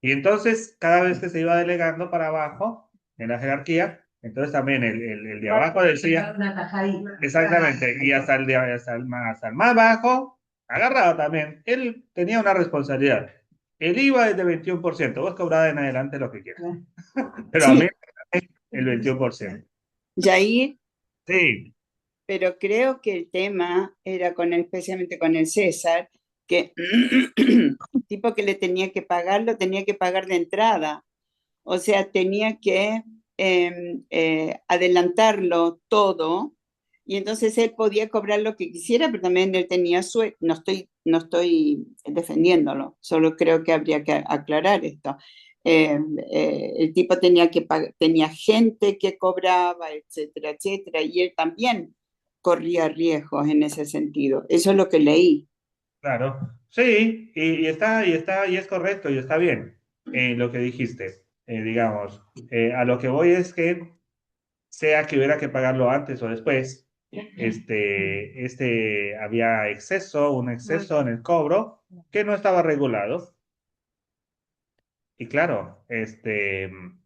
Y entonces, cada vez que se iba delegando para abajo en la jerarquía, entonces también el de abajo decía,
Una tajadita.
exactamente, y hasta el más bajo, agarrado también. Él tenía una responsabilidad. El IVA es de 21%, vos cobrás en adelante lo que quieras. Pero a mí
Sí,
el 21%.
Jair,
Sí,
pero creo que el tema era especialmente con el César, que tipo que le tenía que pagar, lo tenía que pagar de entrada. O sea, tenía que adelantarlo todo y entonces él podía cobrar lo que quisiera, pero también él tenía sueldo. No estoy defendiéndolo, solo creo que habría que aclarar esto. El tipo tenía gente que cobraba, etcétera, etcétera, y él también corría riesgos en ese sentido. Eso es lo que leí.
claro. Sí, y es correcto, y está bien lo que dijiste. Digamos, a lo que voy es que sea que hubiera que pagarlo antes o después, había un exceso en el cobro que no estaba regulado. Y claro, em,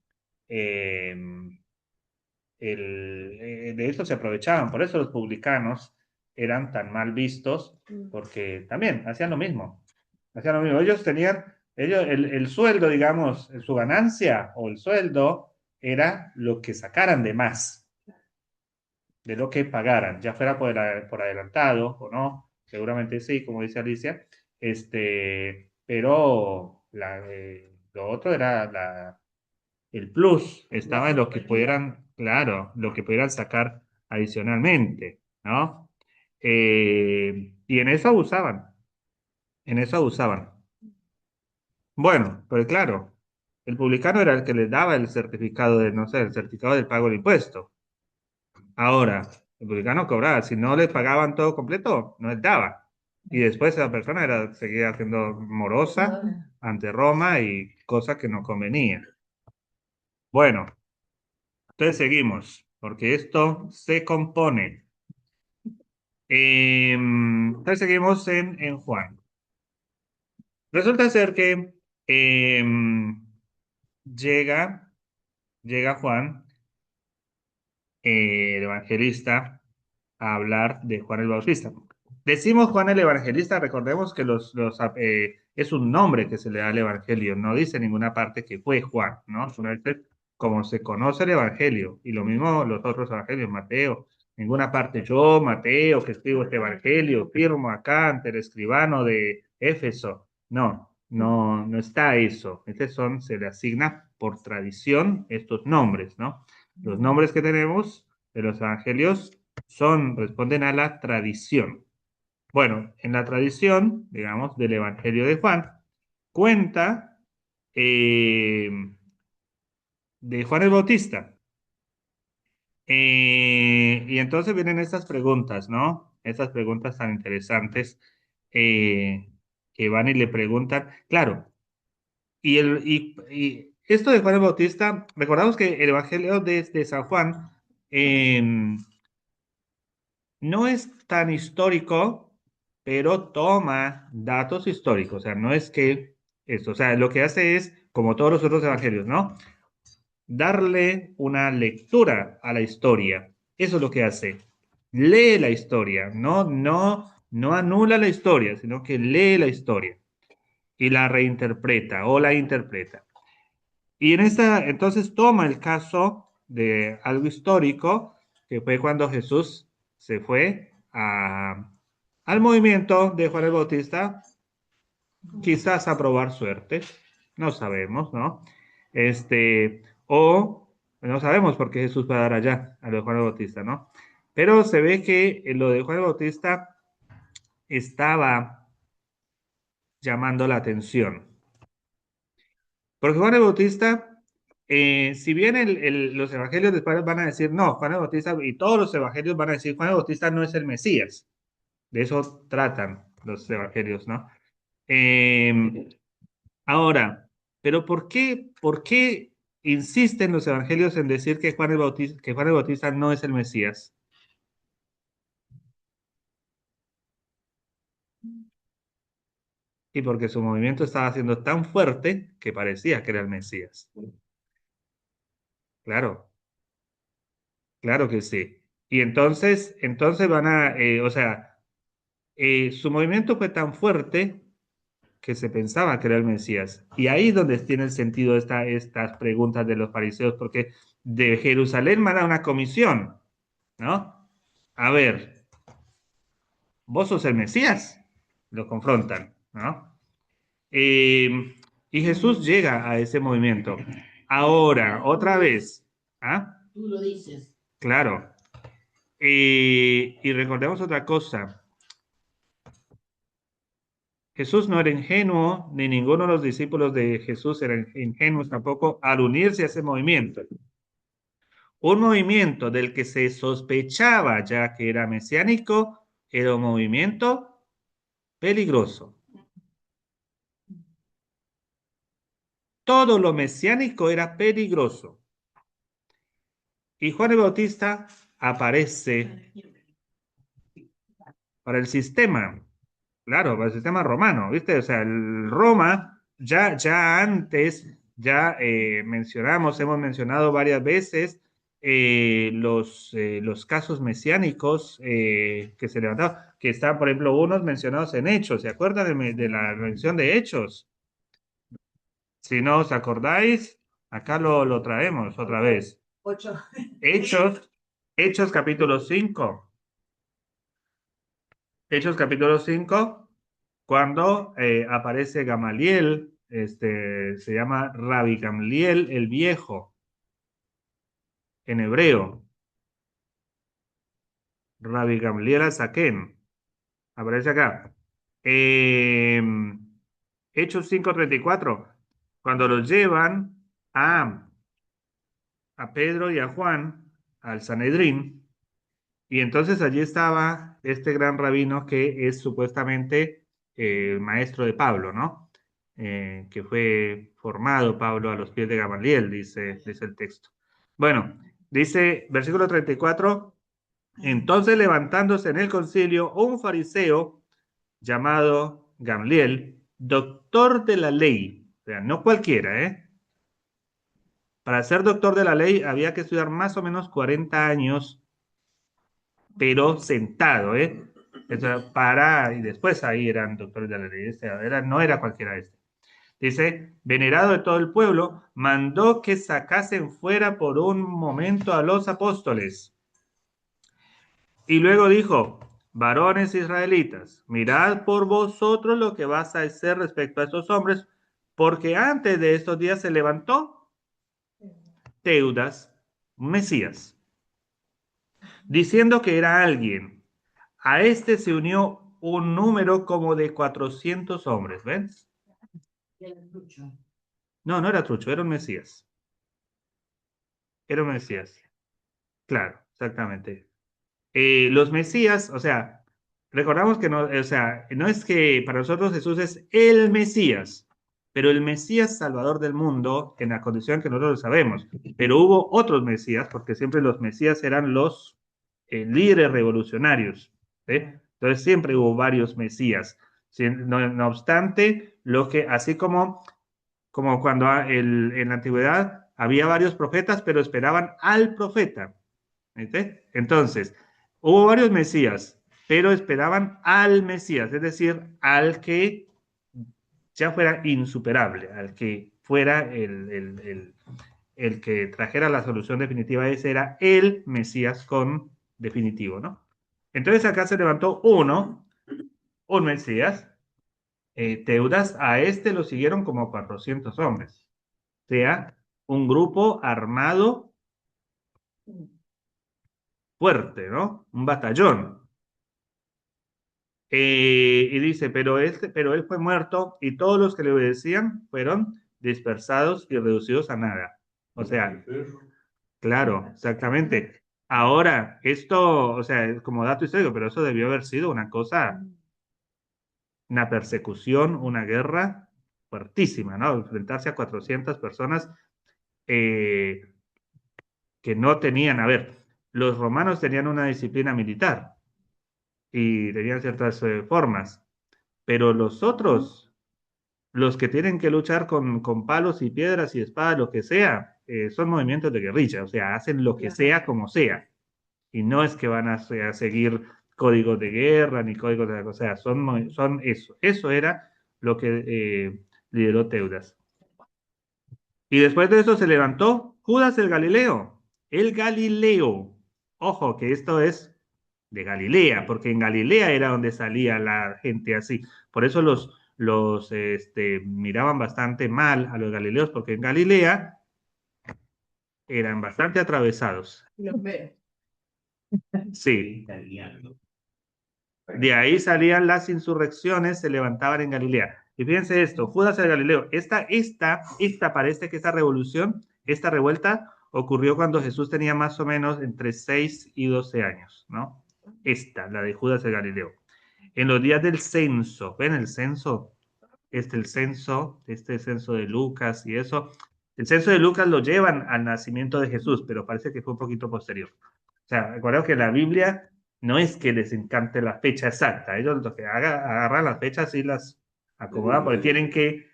de eso se aprovechaban. Por eso los publicanos eran tan mal vistos, porque también hacían lo mismo. Hacían lo mismo. El sueldo, digamos, su ganancia o el sueldo era lo que sacaran de más de lo que pagaran, ya fuera por adelantado o no, seguramente sí, como dice Alicia, pero lo otro era el plus, estaba en lo que pudieran, claro, lo que pudieran sacar adicionalmente, ¿no? Y en eso abusaban. Bueno, pues claro, el publicano era el que les daba el certificado de, no sé, el certificado del pago del impuesto. Ahora, el publicano cobraba, si no les pagaban todo completo, no les daba. Y después esa persona seguía siendo morosa ante Roma y cosa que no convenía. Bueno, entonces seguimos, porque esto se compone. Entonces seguimos en Juan. Resulta ser que llega, llega Juan, el evangelista, a hablar de Juan el Bautista. Decimos Juan el Evangelista, recordemos que es un nombre que se le da al Evangelio, no dice en ninguna parte que fue Juan, ¿no? Solamente como se conoce el Evangelio, y lo mismo los otros Evangelios, Mateo, ninguna parte yo, Mateo, que escribo este Evangelio, firmo acá ante el escribano de Éfeso, no está eso. Se le asigna por tradición estos nombres, ¿no? Los nombres que tenemos de los Evangelios responden a la tradición. Bueno, en la tradición, digamos, del Evangelio de Juan, cuenta de Juan el Bautista. Y entonces vienen estas preguntas, ¿no? Estas preguntas tan interesantes que van y le preguntan. Claro, y esto de Juan el Bautista, recordamos que el Evangelio de San Juan no es tan histórico, pero toma datos históricos. O sea, no es que esto, o sea, lo que hace es, como todos los otros evangelios, ¿no? Darle una lectura a la historia. Eso es lo que hace. Lee la historia, no anula la historia, sino que lee la historia y la reinterpreta o la interpreta. Y en esta, entonces toma el caso de algo histórico, que fue cuando Jesús se fue al movimiento de Juan el Bautista, quizás a probar suerte, no sabemos, ¿no? O no sabemos por qué Jesús va a dar allá a lo de Juan el Bautista, ¿no? Pero se ve que lo de Juan el Bautista estaba llamando la atención. Porque Juan el Bautista, si bien los evangelios después van a decir, no, Juan el Bautista, y todos los evangelios van a decir, Juan el Bautista no es el Mesías. De eso tratan los evangelios, ¿no? Ahora, pero por qué insisten los evangelios en decir que Juan el Bautista no es el Mesías? Y porque su movimiento estaba siendo tan fuerte que parecía que era el Mesías. Claro, claro que sí. Y entonces van a, o sea, su movimiento fue tan fuerte que se pensaba que era el Mesías. Y ahí es donde tiene el sentido estas preguntas de los fariseos, porque de Jerusalén manda una comisión, ¿no? A ver, ¿vos sos el Mesías? Lo confrontan, ¿no? Y Jesús llega a ese movimiento. Ahora, otra vez, ¿ah?
Tú lo dices.
Claro. Y recordemos otra cosa. Jesús no era ingenuo, ni ninguno de los discípulos de Jesús eran ingenuos tampoco al unirse a ese movimiento. Un movimiento del que se sospechaba ya que era mesiánico, era un movimiento peligroso. Todo lo mesiánico era peligroso. Y Juan el Bautista aparece para el sistema, claro, para el sistema romano, ¿viste? O sea, el Roma, ya antes, ya hemos mencionado varias veces los casos mesiánicos que se levantaban, que están, por ejemplo, unos mencionados en Hechos, ¿se acuerdan de la mención de Hechos? Si no os acordáis, acá lo traemos otra vez.
8.
Hechos capítulo 5. Hechos capítulo 5, cuando aparece Gamaliel, se llama Rabbi Gamliel el Viejo, en hebreo. Rabbi Gamliel Azaken, aparece acá. Hechos 5:34, cuando los llevan a Pedro y a Juan al Sanedrín, y entonces allí estaba este gran rabino que es supuestamente el maestro de Pablo, ¿no? Que fue formado Pablo a los pies de Gamaliel, dice el texto. Bueno, dice versículo 34, entonces levantándose en el concilio un fariseo llamado Gamaliel, doctor de la ley, o sea, no cualquiera, ¿eh? Para ser doctor de la ley había que estudiar más o menos 40 años, pero sentado, ¿eh? Y después ahí eran doctores de la ley, no era cualquiera este. Dice, venerado de todo el pueblo, mandó que sacasen fuera por un momento a los apóstoles. Y luego dijo, varones israelitas, mirad por vosotros lo que vas a hacer respecto a estos hombres, porque antes de estos días se levantó Teudas, Mesías, diciendo que era alguien. A este se unió un número como de 400 hombres, ¿ven? No, no era trucho, era un Mesías. Era un Mesías. Claro, exactamente. Los Mesías, o sea, recordamos que no, o sea, no es que para nosotros Jesús es el Mesías, pero el Mesías Salvador del mundo en la condición que nosotros lo sabemos. Pero hubo otros Mesías, porque siempre los Mesías eran los líderes revolucionarios. ¿Sí? Entonces siempre hubo varios Mesías. No obstante, lo que, así como cuando en la antigüedad había varios profetas, pero esperaban al profeta. ¿Viste? Entonces, hubo varios Mesías, pero esperaban al Mesías, es decir, al que ya fuera insuperable, al que fuera el que trajera la solución definitiva. Ese era el Mesías con definitivo, ¿no? Entonces acá se levantó un Mesías. Teudas, a este lo siguieron como 400 hombres. O sea, un grupo armado fuerte, ¿no? Un batallón. Y dice, pero él fue muerto y todos los que le obedecían fueron dispersados y reducidos a nada. O sea, claro, exactamente. Ahora, esto, o sea, es como dato histórico, pero eso debió haber sido una cosa, una persecución, una guerra fuertísima, ¿no? Enfrentarse a 400 personas eh, que no tenían, a ver, los romanos tenían una disciplina militar y tenían ciertas formas, pero los otros, los que tienen que luchar con palos y piedras y espadas, lo que sea, son movimientos de guerrilla, o sea, hacen lo que sea como sea. Y no es que van a seguir códigos de guerra ni códigos de... O sea, son eso. Eso era lo que lideró Teudas. Y después de eso se levantó Judas el Galileo. El Galileo. Ojo, que esto es de Galilea, porque en Galilea era donde salía la gente así. Por eso los miraban bastante mal a los galileos, porque en Galilea eran bastante atravesados.
Los veo.
Sí. De ahí salían las insurrecciones, se levantaban en Galilea. Y fíjense esto, Judas el Galileo, parece que esta revolución, esta revuelta, ocurrió cuando Jesús tenía más o menos entre 6 y 12 años, ¿no? La de Judas el Galileo. En los días del censo, ¿ven el censo? El censo de Lucas y eso. El censo de Lucas lo llevan al nacimiento de Jesús, pero parece que fue un poquito posterior. O sea, recuerdo que la Biblia no es que les encante la fecha exacta, ellos lo que agarran las fechas y las acomodan, porque tienen que,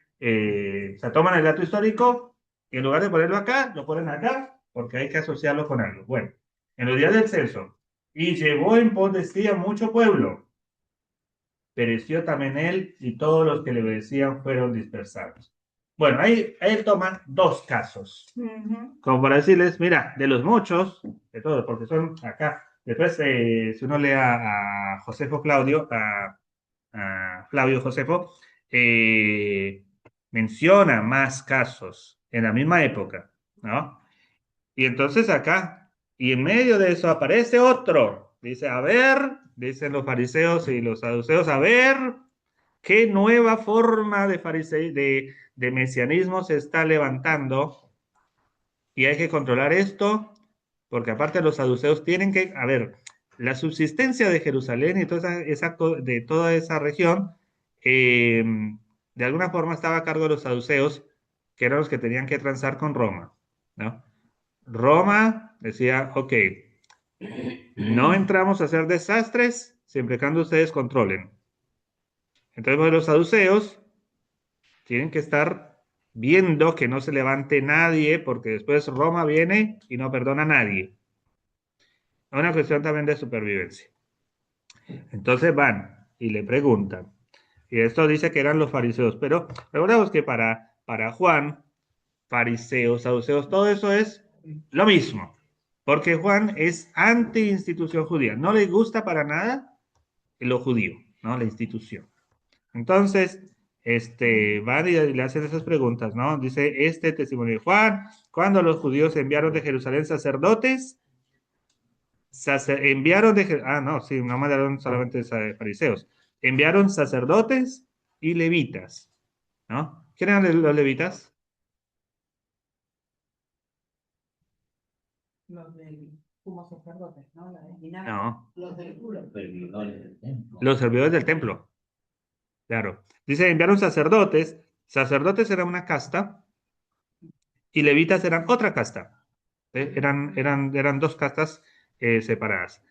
o sea, toman el dato histórico y en lugar de ponerlo acá, lo ponen acá, porque hay que asociarlo con algo. Bueno, en los días del censo, y llevó en pos de sí a mucho pueblo, pereció también él y todos los que le obedecían fueron dispersados. Bueno, ahí toma dos casos, como para decirles, mira, de los muchos, de todos, porque son acá. Después, si uno lee a Josefo Claudio, a Flavio Josefo, menciona más casos en la misma época, ¿no? Y entonces acá, y en medio de eso aparece otro, dice, a ver, dicen los fariseos y los saduceos, a ver, ¿qué nueva forma de mesianismo se está levantando? Y hay que controlar esto, porque aparte los saduceos tienen que, a ver, la subsistencia de Jerusalén y de toda esa región, de alguna forma estaba a cargo de los saduceos, que eran los que tenían que transar con Roma, ¿no? Roma decía, ok, no entramos a hacer desastres siempre y cuando ustedes controlen. Entonces, pues, los saduceos tienen que estar viendo que no se levante nadie, porque después Roma viene y no perdona a nadie. Es una cuestión también de supervivencia. Entonces van y le preguntan. Y esto dice que eran los fariseos, pero recordemos que para Juan, fariseos, saduceos, todo eso es lo mismo. Porque Juan es anti-institución judía. No le gusta para nada lo judío, ¿no? La institución. Entonces, van y le hacen esas preguntas, ¿no? Dice este testimonio de Juan, cuando los judíos enviaron de Jerusalén sacerdotes, no, sí, no mandaron solamente fariseos, enviaron sacerdotes y levitas, ¿no? ¿Quién eran los levitas?
Los del sumo sacerdotes, ¿no? La de Linaje.
No,
Los servidores del templo.
los servidores del templo. Claro. Dice, enviaron sacerdotes. Sacerdotes eran una casta y levitas eran otra casta. Eran dos castas separadas.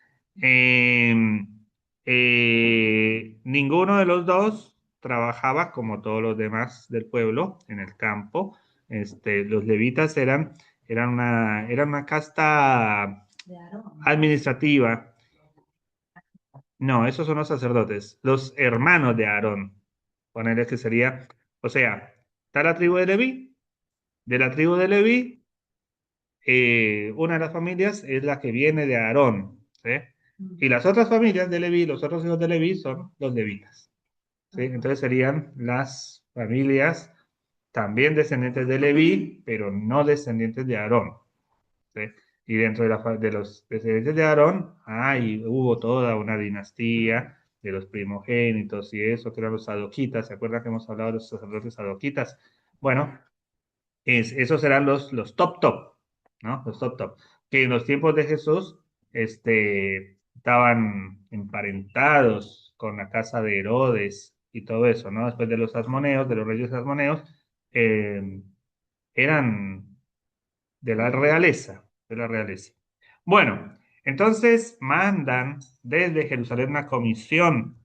Ninguno de los dos trabajaba como todos los demás del pueblo en el campo. Los levitas eran una casta
De Aarón.
administrativa. No, esos son los sacerdotes, los hermanos de Aarón. Ponerle que sería, o sea, está la tribu de Leví. De la tribu de Leví, una de las familias es la que viene de Aarón, ¿sí? Y las otras familias de Leví, los otros hijos de Leví son los levitas, ¿sí? Entonces serían las familias también descendientes de Leví, pero no descendientes de Aarón, ¿sí? Y dentro de los descendientes de Aarón, hubo toda una dinastía de los primogénitos y eso, que eran los sadoquitas. ¿Se acuerdan que hemos hablado de los sacerdotes sadoquitas? Bueno, esos serán los top, ¿no? Los top. Que en los tiempos de Jesús, estaban emparentados con la casa de Herodes y todo eso, ¿no? Después de los asmoneos, de los reyes asmoneos, eh, eran de la realeza, de la realeza. Bueno, entonces mandan desde Jerusalén una comisión,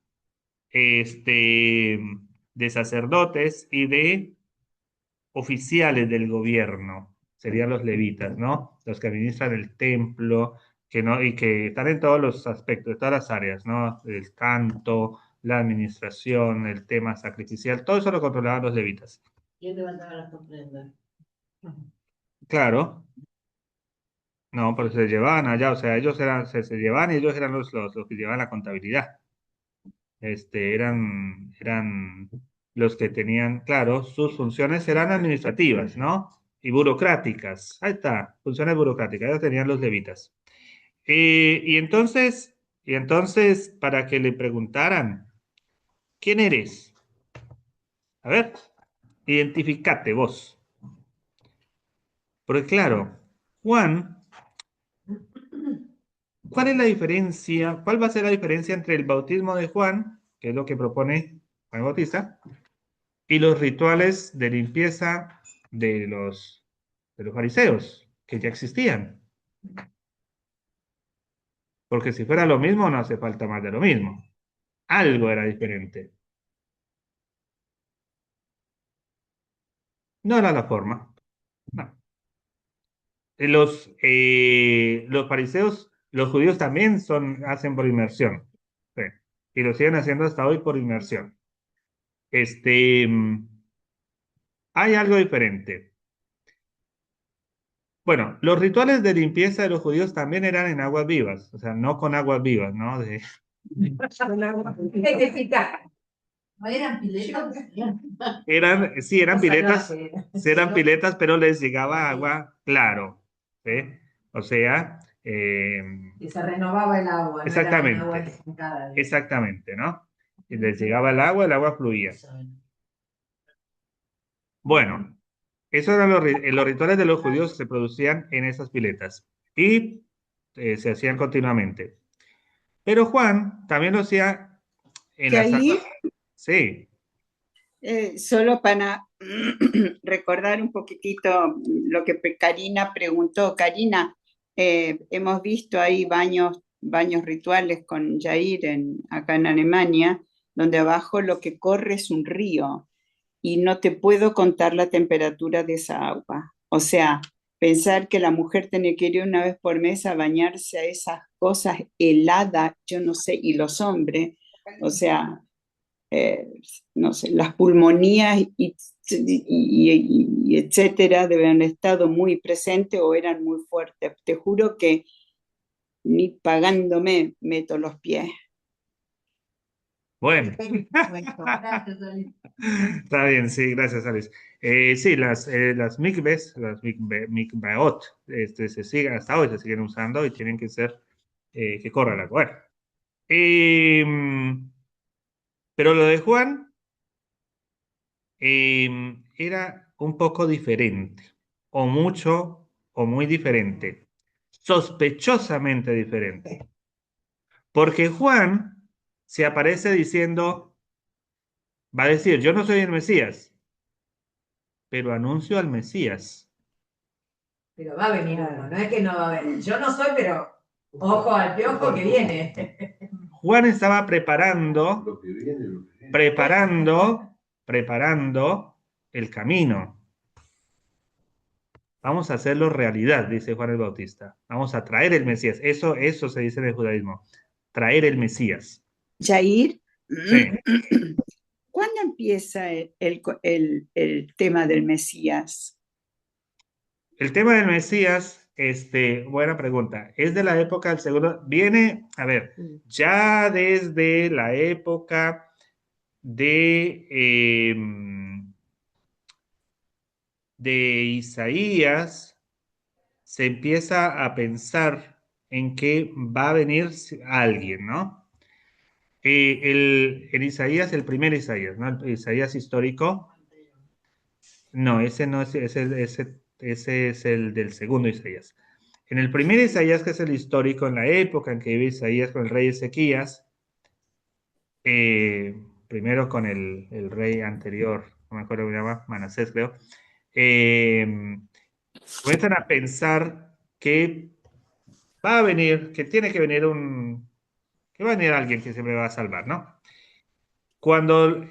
de sacerdotes y de oficiales del gobierno, serían los levitas, ¿no? Los que administran el templo, y que están en todos los aspectos, de todas las áreas, ¿no? El canto, la administración, el tema sacrificial, todo eso lo controlaban los levitas.
¿Quién levantaba las ofrendas?
Claro, no, pero se llevaban allá, o sea, se llevaban y ellos eran los que llevaban la contabilidad. Eran los que tenían, claro, sus funciones eran administrativas, ¿no? Y burocráticas. Ahí está, funciones burocráticas, ellos tenían los levitas. Y entonces, para que le preguntaran, ¿quién eres? A ver, identificate vos. Porque claro, Juan, ¿cuál es la diferencia? ¿Cuál va a ser la diferencia entre el bautismo de Juan, que es lo que propone Juan Bautista, y los rituales de limpieza de los fariseos, que ya existían? Porque si fuera lo mismo, no hace falta más de lo mismo. Algo era diferente. No era la forma. No. Los fariseos, los judíos también hacen por inmersión. Sí. Y lo siguen haciendo hasta hoy por inmersión. Hay algo diferente. Bueno, los rituales de limpieza de los judíos también eran en aguas vivas, o sea, no con aguas vivas, ¿no?
¿No eran piletas?
Sí, eran piletas, pero les llegaba agua, claro, ¿sí? O sea,
Y se renovaba el agua, no era un agua
exactamente,
estancada, digamos.
exactamente, ¿no? Y les llegaba el agua fluía. Bueno, esos eran los rituales de los judíos, se producían en esas piletas y se hacían continuamente. Pero Juan también lo hacía en
Que
las...
ahí,
Sí,
solo para recordar un poquitito lo que Karina preguntó. Karina, hemos visto ahí baños rituales con Jair acá en Alemania, donde abajo lo que corre es un río y no te puedo contar la temperatura de esa agua. O sea, pensar que la mujer tiene que ir una vez por mes a bañarse a esas cosas heladas, yo no sé, y los hombres, o sea, eh, no sé, las pulmonías y etcétera deben haber estado muy presentes o eran muy fuertes. Te juro que ni pagándome meto los pies.
bueno.
Gracias, Alice.
Está bien, sí, gracias, Alice. Sí, las mikves, mikvaot, se siguen, hasta hoy se siguen usando y tienen que ser que corra la agua. Bueno, pero lo de Juan era un poco diferente, o mucho, o muy diferente. sospechosamente diferente. Porque Juan se aparece diciendo, va a decir, yo no soy el Mesías, pero anuncio al Mesías.
Pero va a venir uno, no es que no va a venir. Yo no soy, pero ojo al piojo que viene.
Juan estaba preparando
Lo que viene, lo que viene.
preparando el camino. Vamos a hacerlo realidad, dice Juan el Bautista. Vamos a traer el Mesías. Eso se dice en el judaísmo. Traer el Mesías.
Jair,
Sí.
¿cuándo empieza el tema del Mesías?
El tema del Mesías, buena pregunta. Es de la época del segundo. Viene, a ver, ya desde la época de Isaías se empieza a pensar en que va a venir alguien, ¿no? En Isaías, el primer Isaías, ¿no? El Isaías histórico. No, ese no es, ese es el del segundo Isaías. En el primer Isaías, que es el histórico, en la época en que vive Isaías con el rey Ezequías, primero con el rey anterior, no me acuerdo cómo se llama, Manasés creo, comienzan a pensar que va a venir, que tiene que venir que va a venir alguien que se me va a salvar, ¿no? Cuando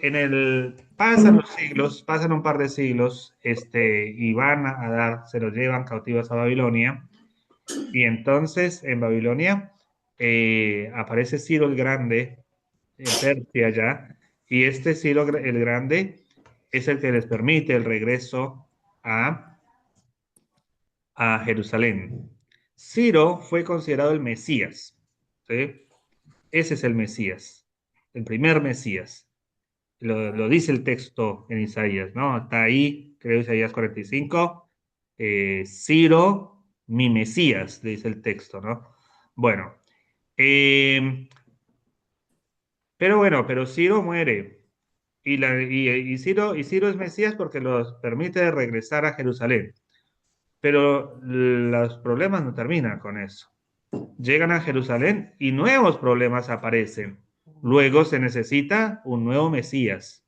pasan los siglos, pasan un par de siglos, y van se los llevan cautivos a Babilonia, y entonces en Babilonia aparece Ciro el Grande, en Persia ya, y Ciro el Grande es el que les permite el regreso a Jerusalén. Ciro fue considerado el Mesías, ¿sí? Ese es el Mesías, el primer Mesías. Lo dice el texto en Isaías, ¿no? Está ahí, creo Isaías 45. Ciro, mi Mesías, dice el texto, ¿no? Bueno, pero Ciro muere. Y Ciro es Mesías porque los permite regresar a Jerusalén. Pero los problemas no terminan con eso. Llegan a Jerusalén y nuevos problemas aparecen. Luego se necesita un nuevo Mesías.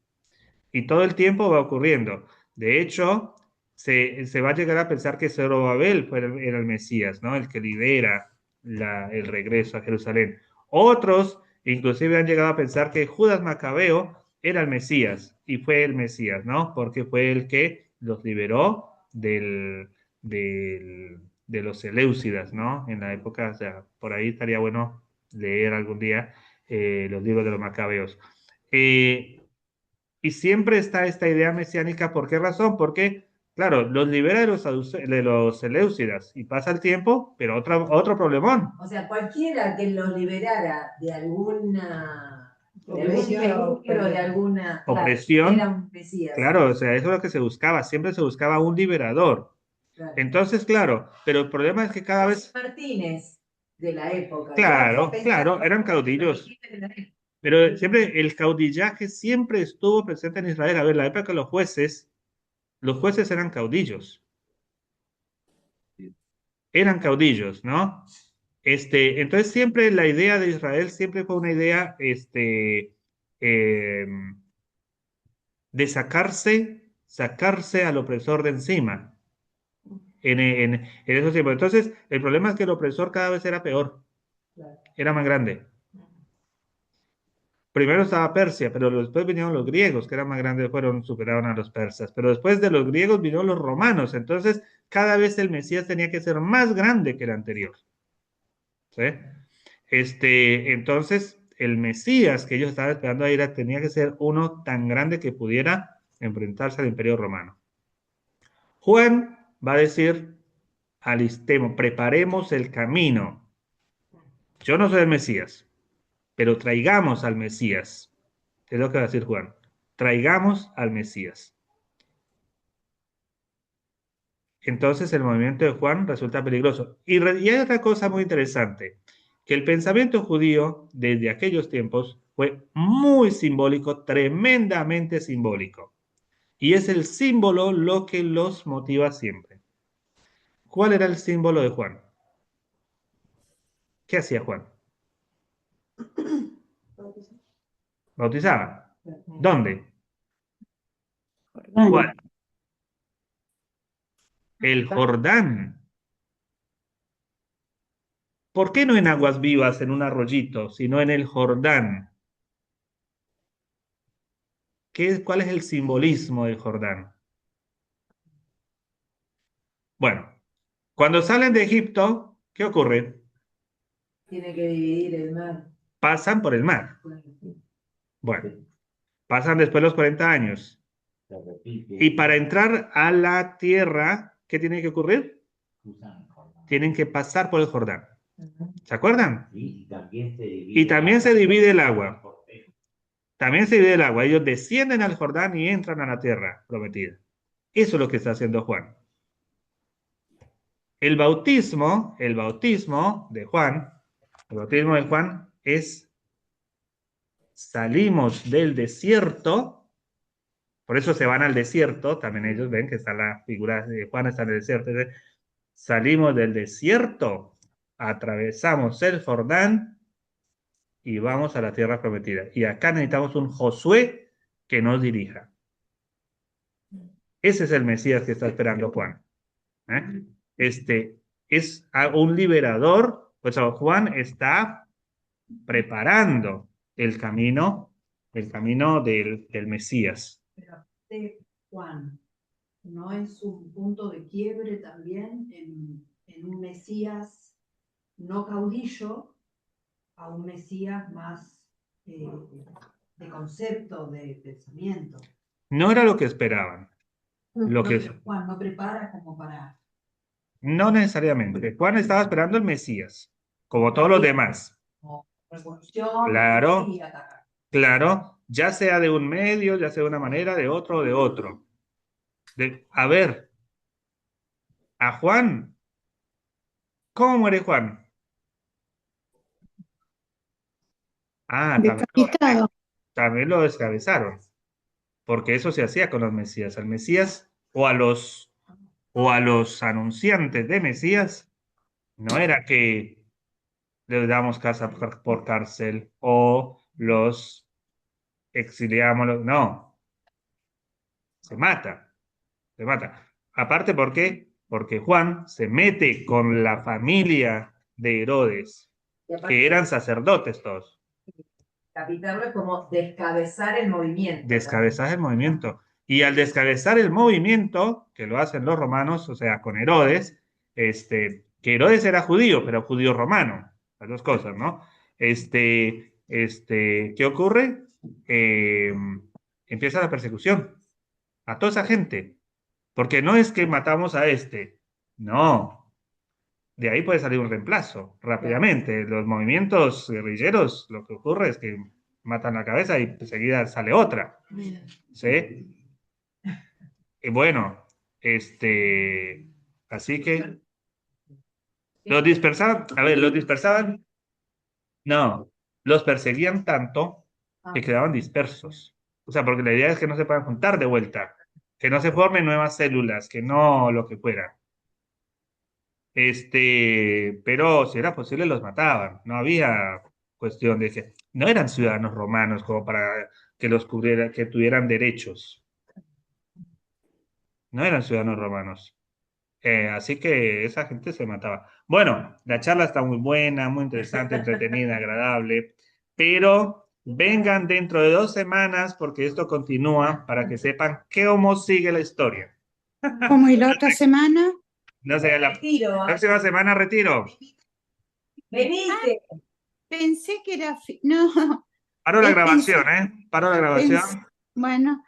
Y todo el tiempo va ocurriendo. De hecho, se va a llegar a pensar que Zorobabel era el Mesías, ¿no? El que lidera el regreso a Jerusalén. Otros, inclusive, han llegado a pensar que Judas Macabeo era el Mesías, y fue el Mesías, ¿no? Porque fue el que los liberó de los Seleucidas, ¿no? En la época, o sea, por ahí estaría bueno leer algún día los libros de los Macabeos. Y siempre está esta idea mesiánica. ¿Por qué razón? Porque, claro, los libera de los Seleucidas y pasa el tiempo, pero otro problemón.
O sea, cualquiera que los liberara de alguna
Opresión,
de alguna
Opresión.
era un Mesías.
Claro, o sea, eso es lo que se buscaba. Siempre se buscaba un liberador.
Claro.
Entonces, claro, pero el problema es que cada vez...
Martínez de la época.
Claro, eran caudillos. Pero siempre el caudillaje siempre estuvo presente en Israel. A ver, la época de los jueces eran caudillos. Eran caudillos, ¿no? Entonces siempre la idea de Israel siempre fue una idea de sacarse al opresor de encima. En esos tiempos. Entonces, el problema es que el opresor cada vez era peor. Era más grande. Primero estaba Persia, pero después vinieron los griegos, que eran más grandes, superaron a los persas. Pero después de los griegos vinieron los romanos. Entonces, cada vez el Mesías tenía que ser más grande que el anterior. ¿Sí? Entonces, el Mesías que ellos estaban esperando a ir tenía que ser uno tan grande que pudiera enfrentarse al Imperio Romano. Juan va a decir: alistemos, preparemos el camino. Yo no soy el Mesías, pero traigamos al Mesías. Es lo que va a decir Juan. Traigamos al Mesías. Entonces el movimiento de Juan resulta peligroso. Y hay otra cosa muy interesante, que el pensamiento judío desde aquellos tiempos fue muy simbólico, tremendamente simbólico. Y es el símbolo lo que los motiva siempre. ¿Cuál era el símbolo de Juan? ¿Qué hacía Juan? Bautizaba. ¿Dónde?
Jordán.
¿Cuál? El Jordán. ¿Por qué no en aguas vivas, en un arroyito, sino en el Jordán? ¿Cuál es el simbolismo del Jordán? Bueno, cuando salen de Egipto, ¿qué ocurre?
Tiene que dividir el mar.
Pasan por el mar. Bueno, pasan después los 40 años.
Se repite.
Y para entrar a la tierra, ¿qué tiene que ocurrir?
Cruzan el Jordán.
Tienen que pasar por el Jordán. ¿Se acuerdan?
Sí, y también se divide.
Y también se divide el agua.
por tres.
También se divide el agua. Ellos descienden al Jordán y entran a la tierra prometida. Eso es lo que está haciendo Juan. El bautismo de Juan, el bautismo de Juan es salimos del desierto, por eso se van al desierto, también ellos ven que está la figura de Juan está en el desierto, salimos del desierto, atravesamos el Jordán y vamos a la tierra prometida. Y acá necesitamos un Josué que nos dirija. Ese es el Mesías que está esperando Juan. Es un liberador, pues Juan está preparando el camino del Mesías.
Pero Juan, ¿no es un punto de quiebre también en un Mesías no caudillo a un Mesías más de concepto, de pensamiento?
No era lo que esperaban. Lo que
Pero Juan no prepara como para...
no necesariamente. Juan estaba esperando el Mesías, como todos los demás.
revolución
Claro.
y atacar.
Claro, ya sea de un medio, ya sea de una manera, de otro, de otro. A ver, a Juan, ¿cómo muere Juan? Ah,
Decapitado.
también lo descabezaron, porque eso se hacía con los Mesías. Al Mesías o a los anunciantes de Mesías, no era que les damos casa por cárcel o los exiliamos, no, se mata. Se mata. Aparte, ¿por qué? Porque Juan se mete con la familia de Herodes, que eran sacerdotes todos.
Capitarlo es como descabezar el movimiento.
Descabezar el movimiento. Y al descabezar el movimiento, que lo hacen los romanos, o sea, con Herodes, que Herodes era judío, pero judío romano, las dos cosas, ¿no? ¿Qué ocurre? Empieza la persecución a toda esa gente. Porque no es que matamos a no. De ahí puede salir un reemplazo rápidamente. Los movimientos guerrilleros, lo que ocurre es que matan la cabeza y enseguida sale otra. ¿Sí? Y bueno, así que los dispersaban, no, los perseguían tanto que quedaban dispersos. O sea, porque la idea es que no se puedan juntar de vuelta, que no se formen nuevas células, que no lo que fuera. Pero si era posible los mataban. No había cuestión de que no eran ciudadanos romanos como para que los cubriera, que tuvieran derechos. No eran ciudadanos romanos. Así que esa gente se mataba. Bueno, la charla está muy buena, muy interesante, entretenida, agradable, pero vengan dentro de 2 semanas porque esto continúa para que sepan cómo sigue la historia.
¿Cómo y la otra semana?
No sé, la
Retiro.
próxima semana retiro.
Veniste.
Pensé que era... No.
Paro la
Pensé-
grabación, ¿eh? Paro la grabación.
Bueno,